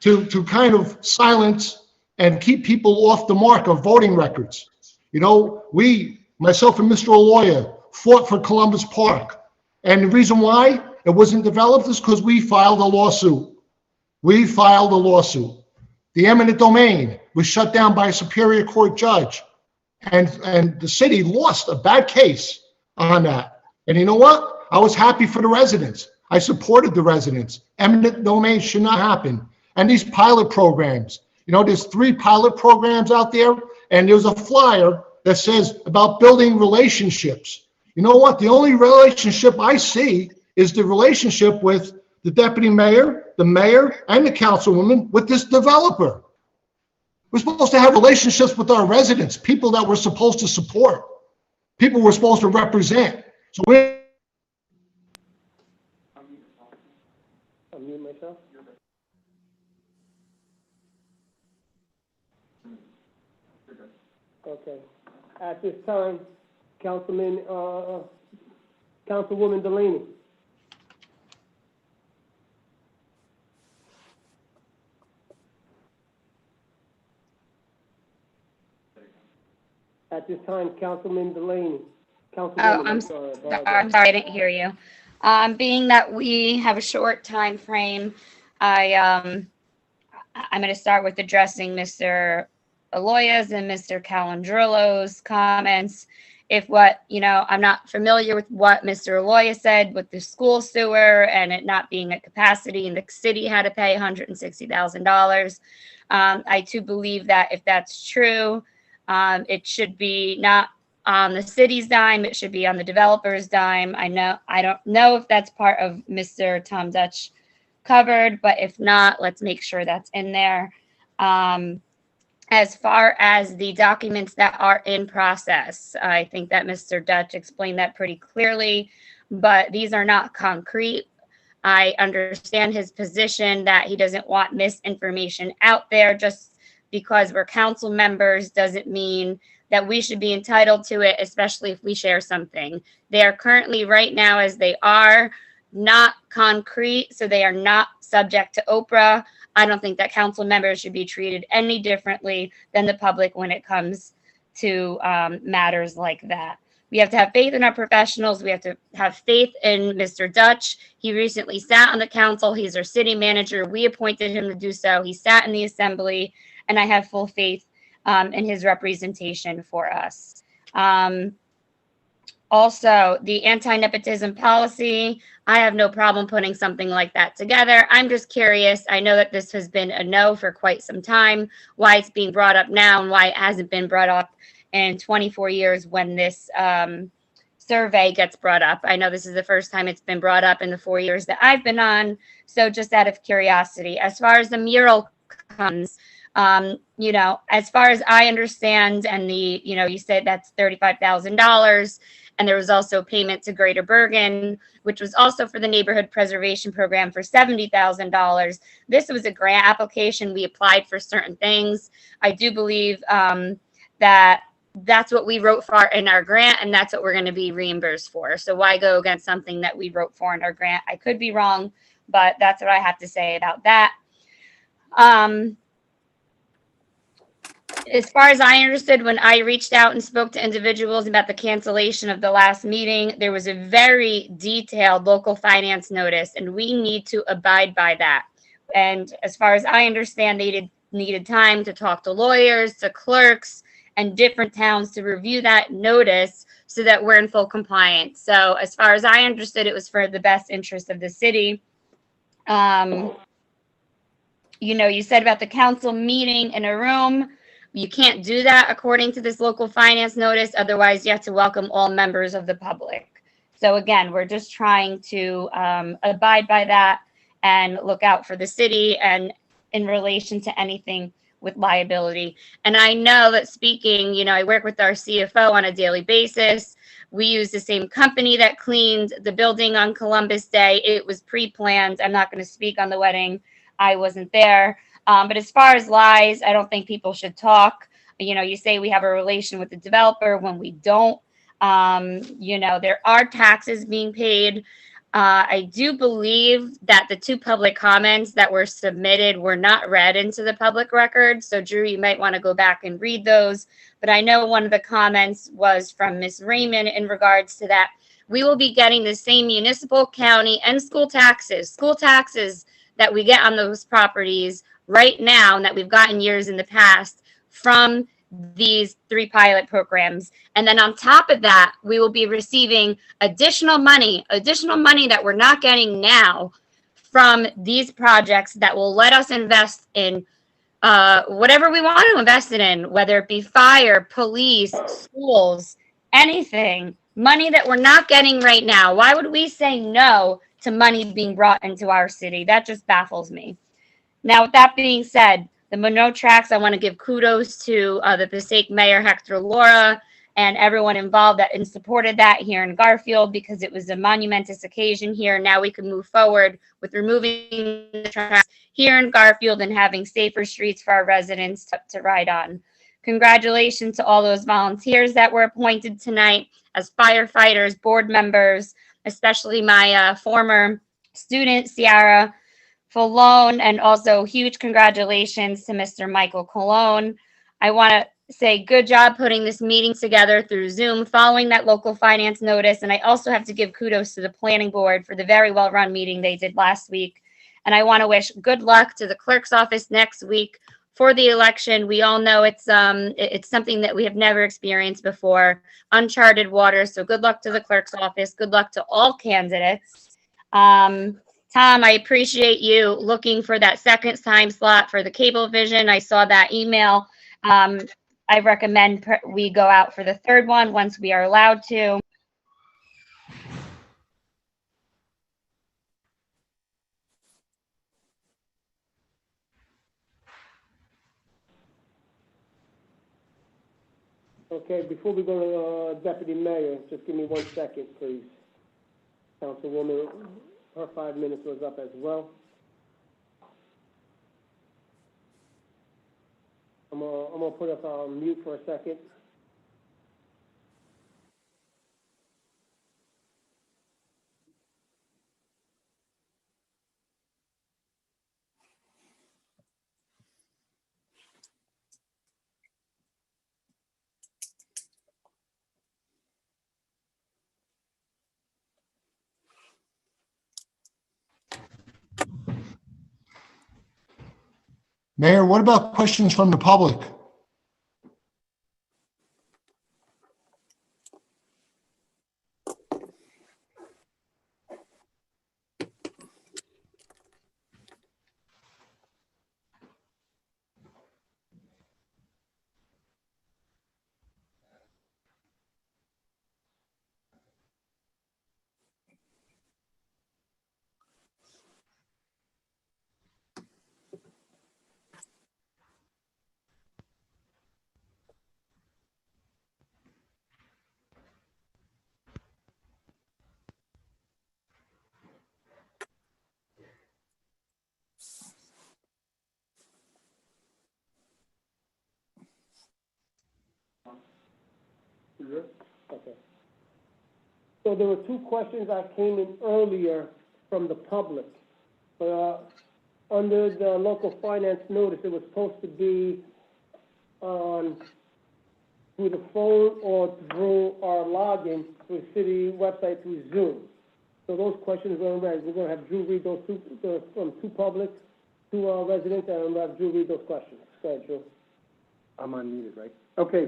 Speaker 11: to kind of silence and keep people off the mark of voting records. You know, myself and Mr. Aloya, fought for Columbus Park. And the reason why it wasn't developed is because we filed a lawsuit. We filed a lawsuit. The eminent domain was shut down by a Superior Court judge. And the city lost a bad case on that. And you know what? I was happy for the residents. I supported the residents. Eminent domain should not happen. And these pilot programs, you know, there's 3 pilot programs out there, and there's a flyer that says about building relationships. You know what? The only relationship I see is the relationship with the deputy mayor, the mayor, and the councilwoman with this developer. We're supposed to have relationships with our residents, people that we're supposed to support, people we're supposed to represent. So we're
Speaker 4: Unmute myself. Okay. At this time, Councilwoman Delaney. At this time, Councilman Delaney.
Speaker 2: Oh,
Speaker 4: Councilwoman,
Speaker 2: I'm
Speaker 4: sorry.
Speaker 2: sorry, I'm sorry, I didn't hear you. Being that we have a short time frame, I'm going to start with addressing Mr. Aloya's and Mr. Calandrillo's comments. I'm not familiar with what Mr. Aloya said with the school sewer and it not being at capacity and the city had to pay $160,000. I too believe that if that's true, it should be not on the city's dime. It should be on the developer's dime. I don't know if that's part of Mr. Tom Dutch covered, but if not, let's make sure that's in there. As far as the documents that are in process, I think that Mr. Dutch explained that pretty clearly, but these are not concrete. I understand his position that he doesn't want misinformation out there. Just because we're council members doesn't mean that we should be entitled to it, especially if we share something. They are currently, right now as they are, not concrete, so they are not subject to Oprah. I don't think that council members should be treated any differently than the public when it comes to matters like that. We have to have faith in our professionals. We have to have faith in Mr. Dutch. He recently sat on the council. He's our city manager. We appointed him to do so. He sat in the assembly, and I have full faith in his representation for us. Also, the anti-nepotism policy, I have no problem putting something like that together. I'm just curious. I know that this has been a no for quite some time, why it's being brought up now and why it hasn't been brought up in 24 years when this survey gets brought up. I know this is the first time it's been brought up in the 4 years that I've been on. So just out of curiosity, as far as the mural comes, as far as I understand, and you said that's $35,000. And there was also payment to Greater Bergen, which was also for the neighborhood preservation program for $70,000. This was a grant application. We applied for certain things. I do believe that that's what we wrote for in our grant, and that's what we're going to be reimbursed for. So why go against something that we wrote for in our grant? I could be wrong, but that's what I have to say about that. As far as I understood, when I reached out and spoke to individuals about the cancellation of the last meeting, there was a very detailed local finance notice, and we need to abide by that. And as far as I understand, they needed time to talk to lawyers, to clerks, and different towns to review that notice so that we're in full compliance. So as far as I understood, it was for the best interest of the city. You said about the council meeting in a room. You can't do that according to this local finance notice. Otherwise, you have to welcome all members of the public. So again, we're just trying to abide by that and look out for the city and in relation to anything with liability. And I know that speaking, I work with our CFO on a daily basis. We use the same company that cleaned the building on Columbus Day. It was pre-planned. I'm not going to speak on the wedding. I wasn't there. But as far as lies, I don't think people should talk. You say we have a relation with the developer when we don't. There are taxes being paid. I do believe that the two public comments that were submitted were not read into the public record. So Drew, you might want to go back and read those. But I know one of the comments was from Ms. Raymond in regards to that. We will be getting the same municipal, county, and school taxes that we get on those properties right now and that we've gotten years in the past from these 3 pilot programs. And then on top of that, we will be receiving additional money that we're not getting now from these projects that will let us invest in whatever we want to invest it in, whether it be fire, police, schools, anything. money that we're not getting right now. Why would we say no to money being brought into our city? That just baffles me. Now, with that being said, the Monroe Tracks, I want to give kudos to the Passaic Mayor Hector Laura and everyone involved that and supported that here in Garfield, because it was a monumentous occasion here. Now we can move forward with removing the tracks here in Garfield and having safer streets for our residents to ride on. Congratulations to all those volunteers that were appointed tonight as firefighters, board members, especially my former student, Ciara Falone, and also huge congratulations to Mr. Michael Colon. I want to say good job putting this meeting together through Zoom following that local finance notice. And I also have to give kudos to the planning board for the very well-run meeting they did last week. And I want to wish good luck to the clerk's office next week for the election. We all know it's something that we have never experienced before, uncharted waters. So good luck to the clerk's office. Good luck to all candidates. Tom, I appreciate you looking for that second time slot for the Cablevision. I saw that email. I recommend we go out for the third one once we are allowed to.
Speaker 4: Okay, before we go to Deputy Mayor, just give me 1 second, please. Councilwoman, her 5 minutes was up as well. I'm gonna put us on mute for a second.
Speaker 11: Mayor, what about questions from the public?
Speaker 4: Yes? Okay. So there were 2 questions that came in earlier from the public. Under the local finance notice, it was supposed to be through the phone or through our login through the city website through Zoom. So those questions were read. We're gonna have Drew read those from 2 public, 2 residents, and we'll have Drew read those questions. Go ahead, Drew.
Speaker 5: I'm unmuted, right? Okay,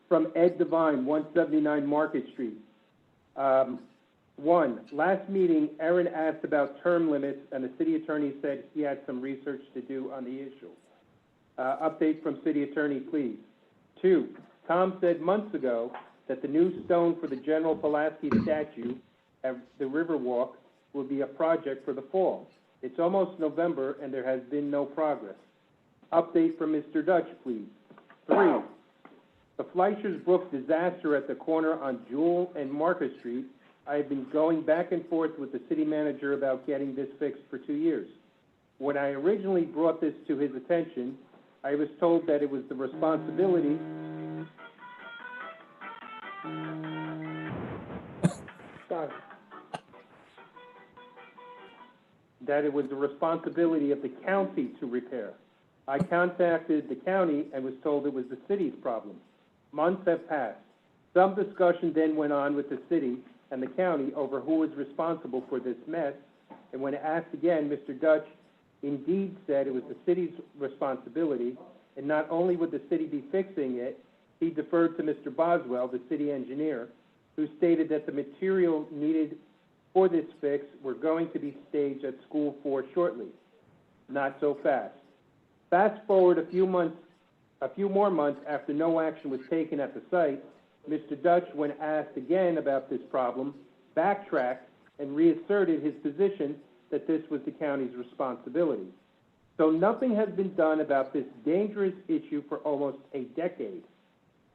Speaker 5: from Ed Devine, 179 Market Street. 1, last meeting, Erin asked about term limits, and the city attorney said he had some research to do on the issue. Update from city attorney, please. 2, Tom said months ago that the new stone for the General Pulaski statue at the Riverwalk will be a project for the fall. It's almost November, and there has been no progress. Update from Mr. Dutch, please. 3, the Fleischer's Brook disaster at the corner on Jewel and Market Street. I have been going back and forth with the city manager about getting this fixed for 2 years. When I originally brought this to his attention, I was told that it was the responsibility of the county to repair. I contacted the county and was told it was the city's problem. Months have passed. Some discussion then went on with the city and the county over who was responsible for this mess, and when asked again, Mr. Dutch indeed said it was the city's responsibility, and not only would the city be fixing it, he deferred to Mr. Boswell, the city engineer, who stated that the material needed for this fix were going to be staged at School 4 shortly. Not so fast. Fast forward a few more months after no action was taken at the site, Mr. Dutch, when asked again about this problem, backtracked and reasserted his position that this was the county's responsibility. So nothing has been done about this dangerous issue for almost a decade.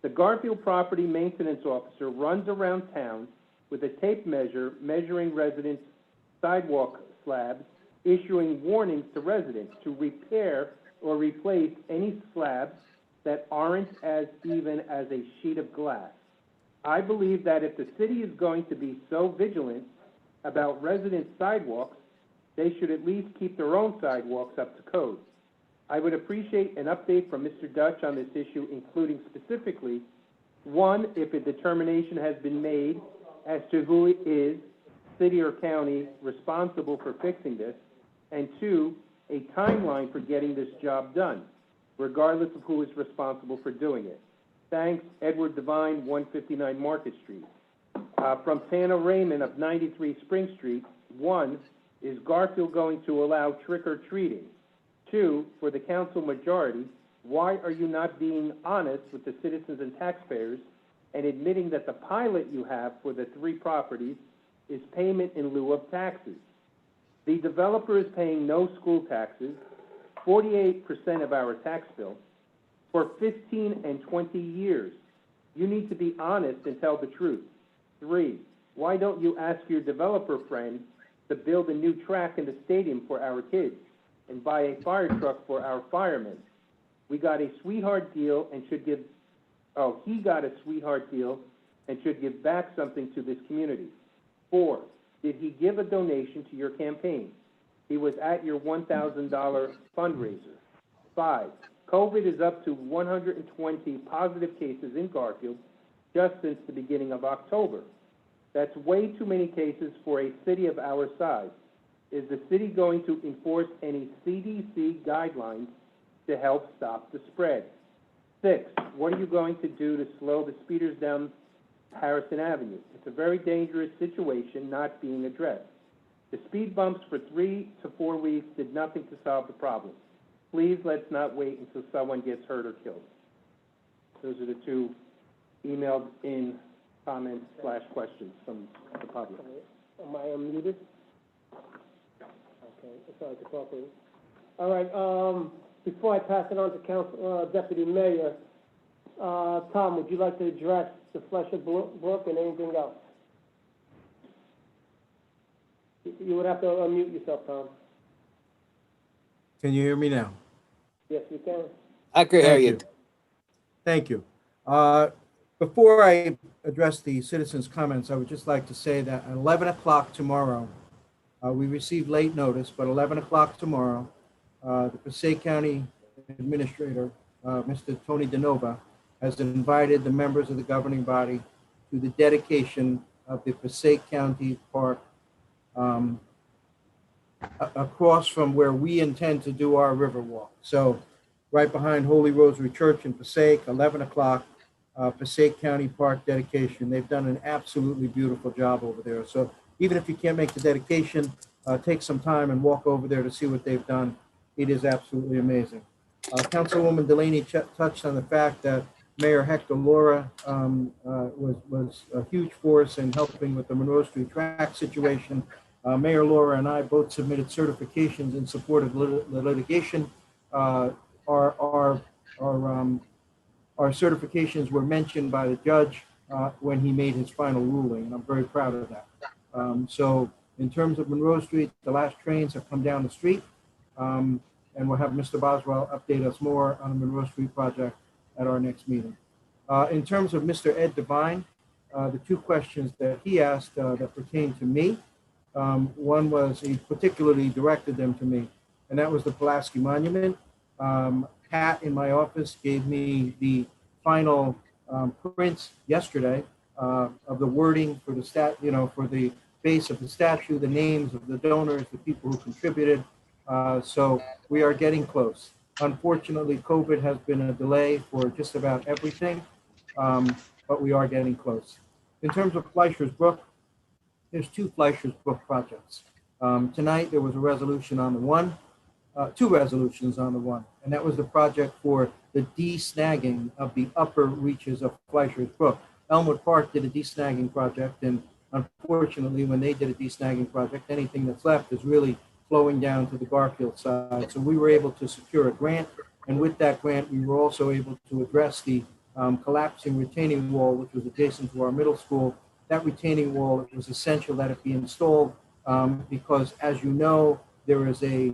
Speaker 5: The Garfield property maintenance officer runs around town with a tape measure measuring residents' sidewalk slabs, issuing warnings to residents to repair or replace any slabs that aren't as even as a sheet of glass. I believe that if the city is going to be so vigilant about resident sidewalks, they should at least keep their own sidewalks up to code. I would appreciate an update from Mr. Dutch on this issue, including specifically, one, if a determination has been made as to who is, city or county, responsible for fixing this, and two, a timeline for getting this job done, regardless of who is responsible for doing it. Thanks, Edward Devine, 159 Market Street. From Tana Raymond of 93 Spring Street, one, is Garfield going to allow trick-or-treating? Two, for the council majority, why are you not being honest with the citizens and taxpayers and admitting that the pilot you have for the 3 properties is payment in lieu of taxes? The developer is paying no school taxes, 48% of our tax bill, for 15 and 20 years. You need to be honest and tell the truth. 3, why don't you ask your developer friend to build a new track in the stadium for our kids and buy a fire truck for our firemen? We got a sweetheart deal and should give, he got a sweetheart deal and should give back something to this community. 4, did he give a donation to your campaign? He was at your $1,000 fundraiser. 5, COVID is up to 120 positive cases in Garfield just since the beginning of October. That's way too many cases for a city of our size. Is the city going to enforce any CDC guidelines to help stop the spread? 6, what are you going to do to slow the speeders down Harrison Avenue? It's a very dangerous situation not being addressed. The speed bumps for 3 to 4 weeks did nothing to solve the problem. Please let's not wait until someone gets hurt or killed. Those are the 2 emailed in comments/questions from the public.
Speaker 4: Am I unmuted? Okay, sorry to talk with you. All right, before I pass it on to Council, Deputy Mayor, Tom, would you like to address the Fletcher Brook and anything else? You would have to unmute yourself, Tom.
Speaker 9: Can you hear me now?
Speaker 4: Yes, you can.
Speaker 6: I can hear you.
Speaker 9: Thank you. Before I address the citizens' comments, I would just like to say that at 11 o'clock tomorrow, we received late notice, but 11 o'clock tomorrow, the Passaic County Administrator, Mr. Tony DeNova, has invited the members of the governing body to the dedication of the Passaic County Park across from where we intend to do our river walk. So right behind Holy Rosary Church in Passaic, 11 o'clock, Passaic County Park dedication. They've done an absolutely beautiful job over there. So even if you can't make the dedication, take some time and walk over there to see what they've done. It is absolutely amazing. Councilwoman Delaney touched on the fact that Mayor Hector Laura was a huge force in helping with the Monroe Street track situation. Mayor Laura and I both submitted certifications in support of the litigation. Our certifications were mentioned by the judge when he made his final ruling, and I'm very proud of that. So in terms of Monroe Street, the last trains have come down the street, and we'll have Mr. Boswell update us more on the Monroe Street project at our next meeting. In terms of Mr. Ed Devine, the 2 questions that he asked that pertain to me, one was he particularly directed them to me, and that was the Pulaski Monument. Pat in my office gave me the final prints yesterday of the wording for the for the base of the statue, the names of the donors, the people who contributed. So we are getting close. Unfortunately, COVID has been a delay for just about everything, but we are getting close. In terms of Fleischer's Brook, there's 2 Fleischer's Brook projects. Tonight, there was a resolution on the one, 2 resolutions on the one, and that was the project for the de-snagging of the upper reaches of Fleischer's Brook. Elmwood Park did a desnagging project, and unfortunately, when they did a desnagging project, anything that's left is really flowing down to the Garfield side. So we were able to secure a grant, and with that grant, we were also able to address the collapsing retaining wall, which was adjacent to our middle school. That retaining wall, it was essential that it be installed because, as you know, there is a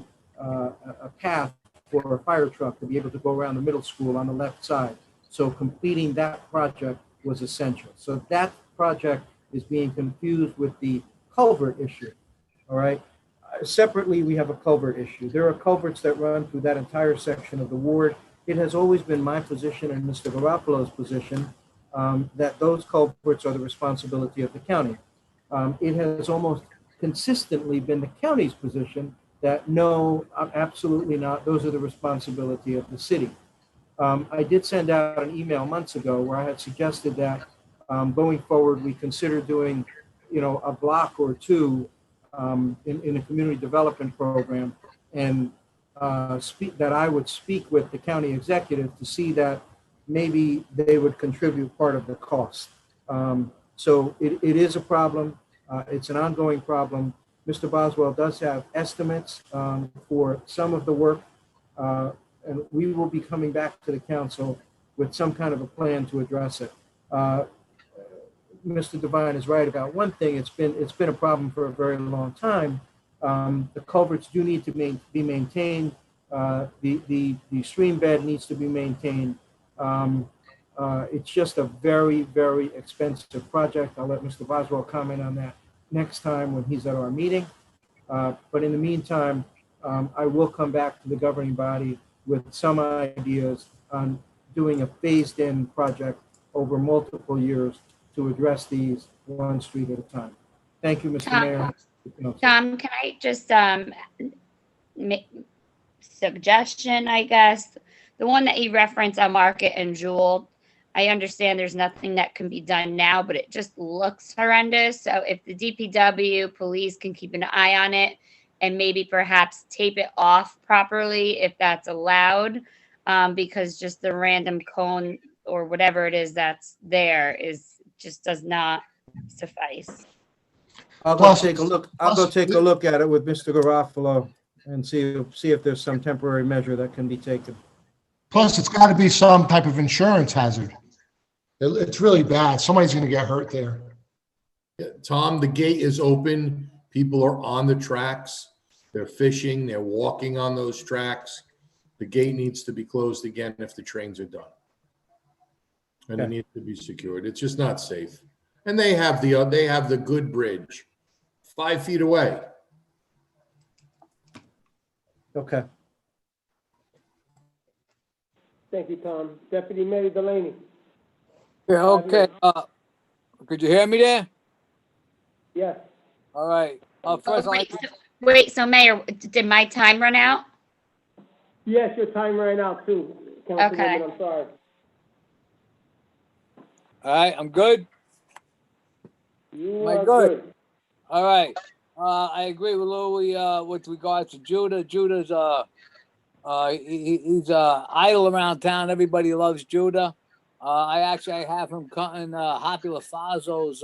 Speaker 9: path for a fire truck to be able to go around the middle school on the left side. So completing that project was essential. So that project is being confused with the culvert issue, all right? Separately, we have a culvert issue. There are culverts that run through that entire section of the ward. It has always been my position and Mr. Garofalo's position that those culverts are the responsibility of the county. It has almost consistently been the county's position that no, absolutely not. Those are the responsibility of the city. I did send out an email months ago where I had suggested that going forward, we consider doing, a block or two in a community development program, and that I would speak with the county executive to see that maybe they would contribute part of the cost. So it is a problem. It's an ongoing problem. Mr. Boswell does have estimates for some of the work, and we will be coming back to the council with some kind of a plan to address it. Mr. Devine is right about one thing. It's been a problem for a very long time. The culverts do need to be maintained. The stream bed needs to be maintained. It's just a very, very expensive project. I'll let Mr. Boswell comment on that next time when he's at our meeting. But in the meantime, I will come back to the governing body with some ideas on doing a phased-in project over multiple years to address these one street at a time. Thank you, Mr. Mayor.
Speaker 2: Tom, can I just make suggestion, I guess? The one that you referenced on Market and Jewel, I understand there's nothing that can be done now, but it just looks horrendous. So if the DPW police can keep an eye on it and maybe perhaps tape it off properly if that's allowed, because just the random cone or whatever it is that's there just does not suffice.
Speaker 9: I'll go take a look. I'll go take a look at it with Mr. Garofalo and see if there's some temporary measure that can be taken.
Speaker 11: Plus, it's got to be some type of insurance hazard. It's really bad. Somebody's going to get hurt there.
Speaker 10: Yeah, Tom, the gate is open. People are on the tracks. They're fishing. They're walking on those tracks. The gate needs to be closed again if the trains are done. And it needs to be secured. It's just not safe. And they have the good bridge 5 feet away.
Speaker 9: Okay.
Speaker 4: Thank you, Tom. Deputy Mayor Delaney.
Speaker 6: Yeah, okay. Could you hear me there?
Speaker 4: Yes.
Speaker 6: All right. First,
Speaker 2: Wait, so Mayor, did my time run out?
Speaker 4: Yes, your time ran out too, Councilwoman. I'm sorry.
Speaker 6: all right, I'm good.
Speaker 4: You
Speaker 6: Am I
Speaker 4: are
Speaker 6: good?
Speaker 4: good.
Speaker 6: All right. I agree with Louis with regards to Judah. Judah's he's idle around town. Everybody loves Judah. I have him cutting Hoppy LaFazo's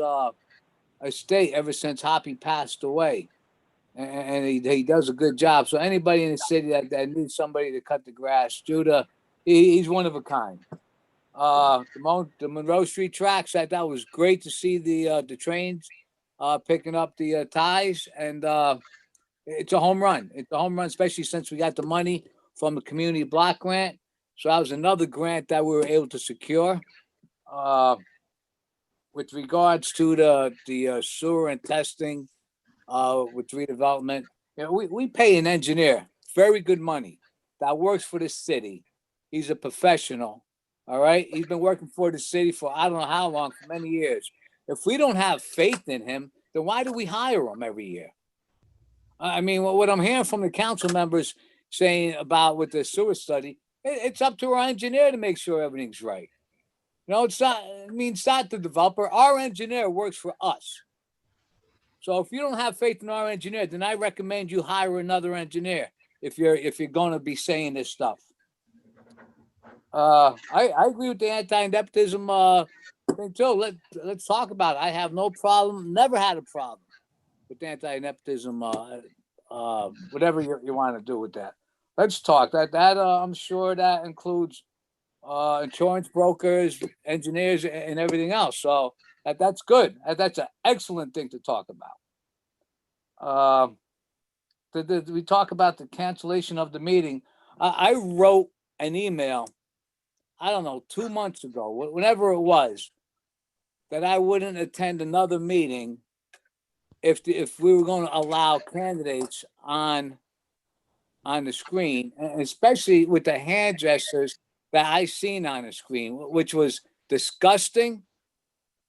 Speaker 6: estate ever since Hoppy passed away, and he does a good job. So anybody in the city that needs somebody to cut the grass, Judah, he's one of a kind. The Monroe Street tracks, I thought was great to see the trains picking up the ties, and it's a home run. It's a home run, especially since we got the money from the community block grant. So that was another grant that we were able to secure. With regards to the sewer and testing with redevelopment, we pay an engineer very good money that works for the city. He's a professional. All right. He's been working for the city for I don't know how long, for many years. If we don't have faith in him, then why do we hire him every year? I mean, what I'm hearing from the council members saying about with the sewer study, it's up to our engineer to make sure everything's right. It's not the developer. Our engineer works for us. So if you don't have faith in our engineer, then I recommend you hire another engineer if you're going to be saying this stuff. I agree with the anti-nepotism Then Joe, let's talk about it. I have no problem, never had a problem with anti-nepotism, whatever you want to do with that. Let's talk. I'm sure that includes insurance brokers, engineers, and everything else. So that's good. That's an excellent thing to talk about. We talk about the cancellation of the meeting. I wrote an email, I don't know, 2 months ago, whenever it was, that I wouldn't attend another meeting if we were going to allow candidates on the screen, and especially with the hand gestures that I seen on the screen, which was disgusting.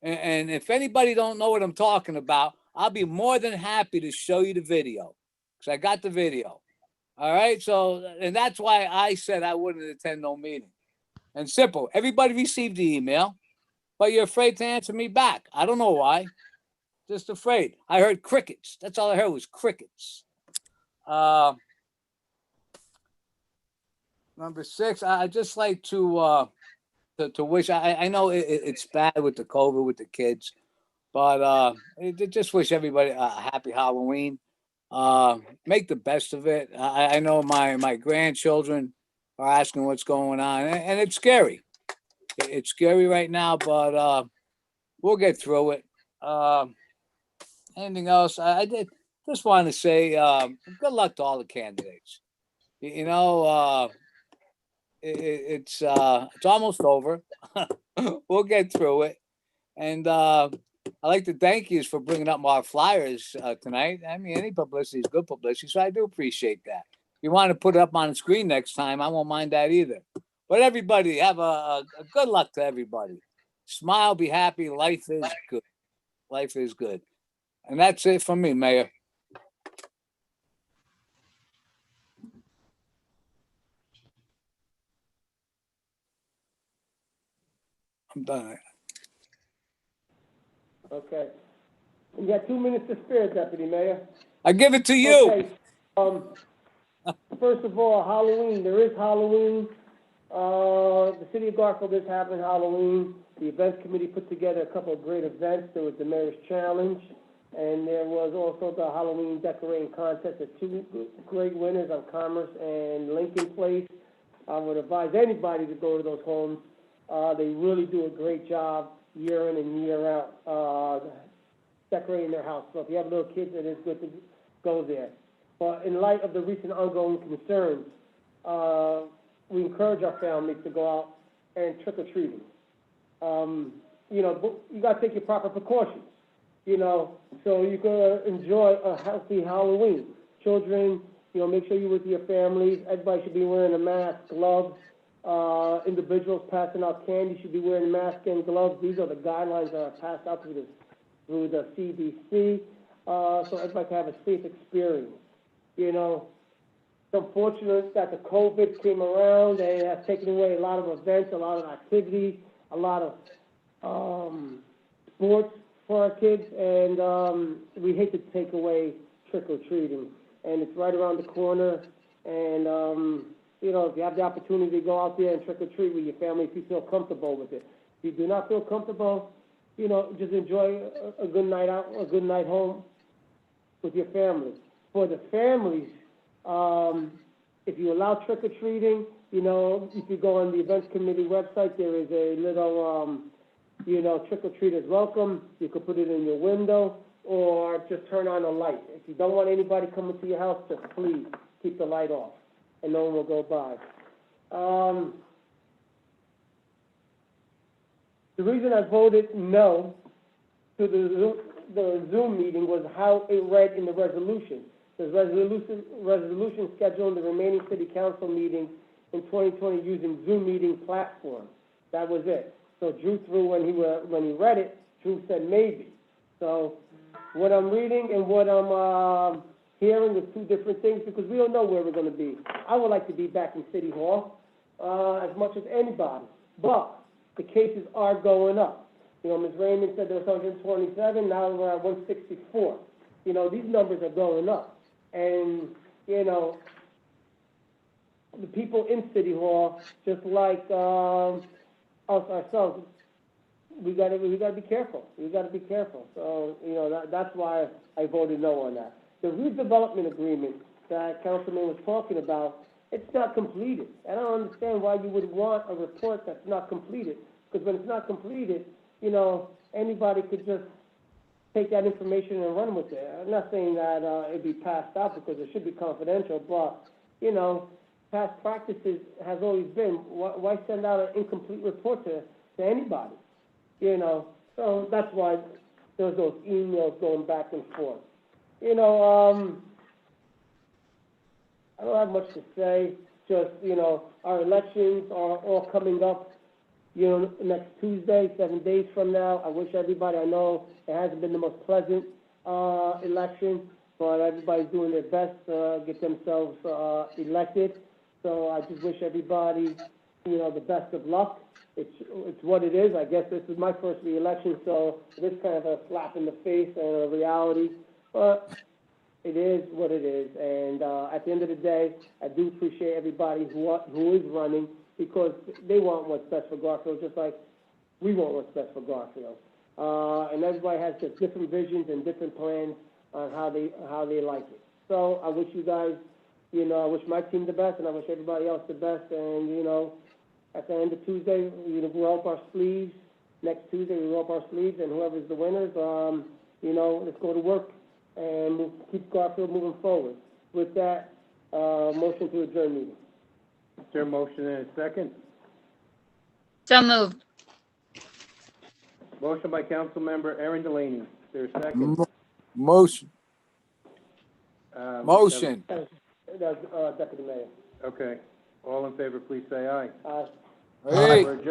Speaker 6: And if anybody don't know what I'm talking about, I'll be more than happy to show you the video, because I got the video. All right. So, and that's why I said I wouldn't attend no meeting. And simple. Everybody received the email, but you're afraid to answer me back. I don't know why. Just afraid. I heard crickets. That's all I heard was crickets. Number 6, I just like to wish. I know it's bad with the COVID with the kids, but just wish everybody a happy Halloween. Make the best of it. I know my grandchildren are asking what's going on, and it's scary. It's scary right now, but we'll get through it. Anything else? I did just want to say good luck to all the candidates. It's almost over. We'll get through it. And I'd like to thank you for bringing up our flyers tonight. I mean, any publicity is good publicity, so I do appreciate that. If you want to put it up on the screen next time, I won't mind that either. But everybody, have a good luck to everybody. Smile, be happy. Life is good. Life is good. And that's it from me, Mayor. I'm done.
Speaker 4: Okay. You got 2 minutes to spare, Deputy Mayor.
Speaker 6: I give it to you.
Speaker 4: Okay. First of all, Halloween. There is Halloween. The city of Garfield is having Halloween. The events committee put together a couple of great events. There was the Mayor's Challenge, and there was also the Halloween decorating contest. The 2 great winners on Commerce and Lincoln Place. I would advise anybody to go to those homes. They really do a great job year in and year out decorating their house. So if you have little kids, it is good to go there. But in light of the recent ongoing concerns, we encourage our families to go out and trick-or-treating. But you got to take your proper precautions, so you can enjoy a healthy Halloween. Children, make sure you're with your families. Everybody should be wearing a mask, gloves. Individuals passing out candy should be wearing a mask and gloves. These are the guidelines that are passed out through the CDC, so everybody can have a safe experience. It's unfortunate that the COVID came around and has taken away a lot of events, a lot of activities, a lot of sports for our kids, and we hate to take away trick-or-treating. And it's right around the corner, and if you have the opportunity to go out there and trick-or-treat with your family, if you feel comfortable with it. If you do not feel comfortable, just enjoy a good night out, a good night home with your family. For the families, if you allow trick-or-treating, if you go on the events committee website, there is a little, trick-or-treaters welcome. You could put it in your window or just turn on a light. If you don't want anybody coming to your house, just please keep the light off and no one will go by. The reason I voted no to the Zoom meeting was how it read in the resolution. There's resolution scheduling the remaining city council meetings in 2020 using Zoom meeting platform. That was it. So Drew threw, when he read it, Drew said maybe. So what I'm reading and what I'm hearing is 2 different things, because we don't know where we're going to be. I would like to be back in City Hall as much as anybody, but the cases are going up. Ms. Raymond said there was 127, now we're at 164. These numbers are going up. And, the people in City Hall, just like us ourselves, we gotta be careful. We gotta be careful. So, that's why I voted no on that. The redevelopment agreement that Councilman was talking about, it's not completed. I don't understand why you would want a report that's not completed, because when it's not completed, anybody could just take that information and run with it. I'm not saying that, it'd be passed out because it should be confidential, but, past practices has always been, why send out an incomplete report to anybody? So that's why there's those emails going back and forth. I don't have much to say, just, our elections are all coming up, next Tuesday, 7 days from now. I wish everybody, I know it hasn't been the most pleasant, election, but everybody's doing their best to get themselves, elected. So I just wish everybody, the best of luck. It's what it is. I guess this is my first re-election, so it is kind of a slap in the face and a reality, but it is what it is. And at the end of the day, I do appreciate everybody who is running, because they want what's best for Garfield, just like we want what's best for Garfield. And everybody has just different visions and different plans on how they like it. So I wish you guys, I wish my team the best, and I wish everybody else the best. And at the end of Tuesday, we roll up our sleeves. Next Tuesday, we roll up our sleeves, and whoever's the winners, let's go to work and we'll keep Garfield moving forward. With that, motion to adjourn meeting.
Speaker 5: Is there a motion and a second?
Speaker 2: So moved.
Speaker 5: Motion by Councilmember Aaron Delaney. Is there a second?
Speaker 6: Motion.
Speaker 5: Um,
Speaker 6: Motion.
Speaker 4: That's Deputy Mayor.
Speaker 5: Okay. All in favor, please say aye.
Speaker 4: Aye.
Speaker 6: Hey.
Speaker 5: We're adjourned.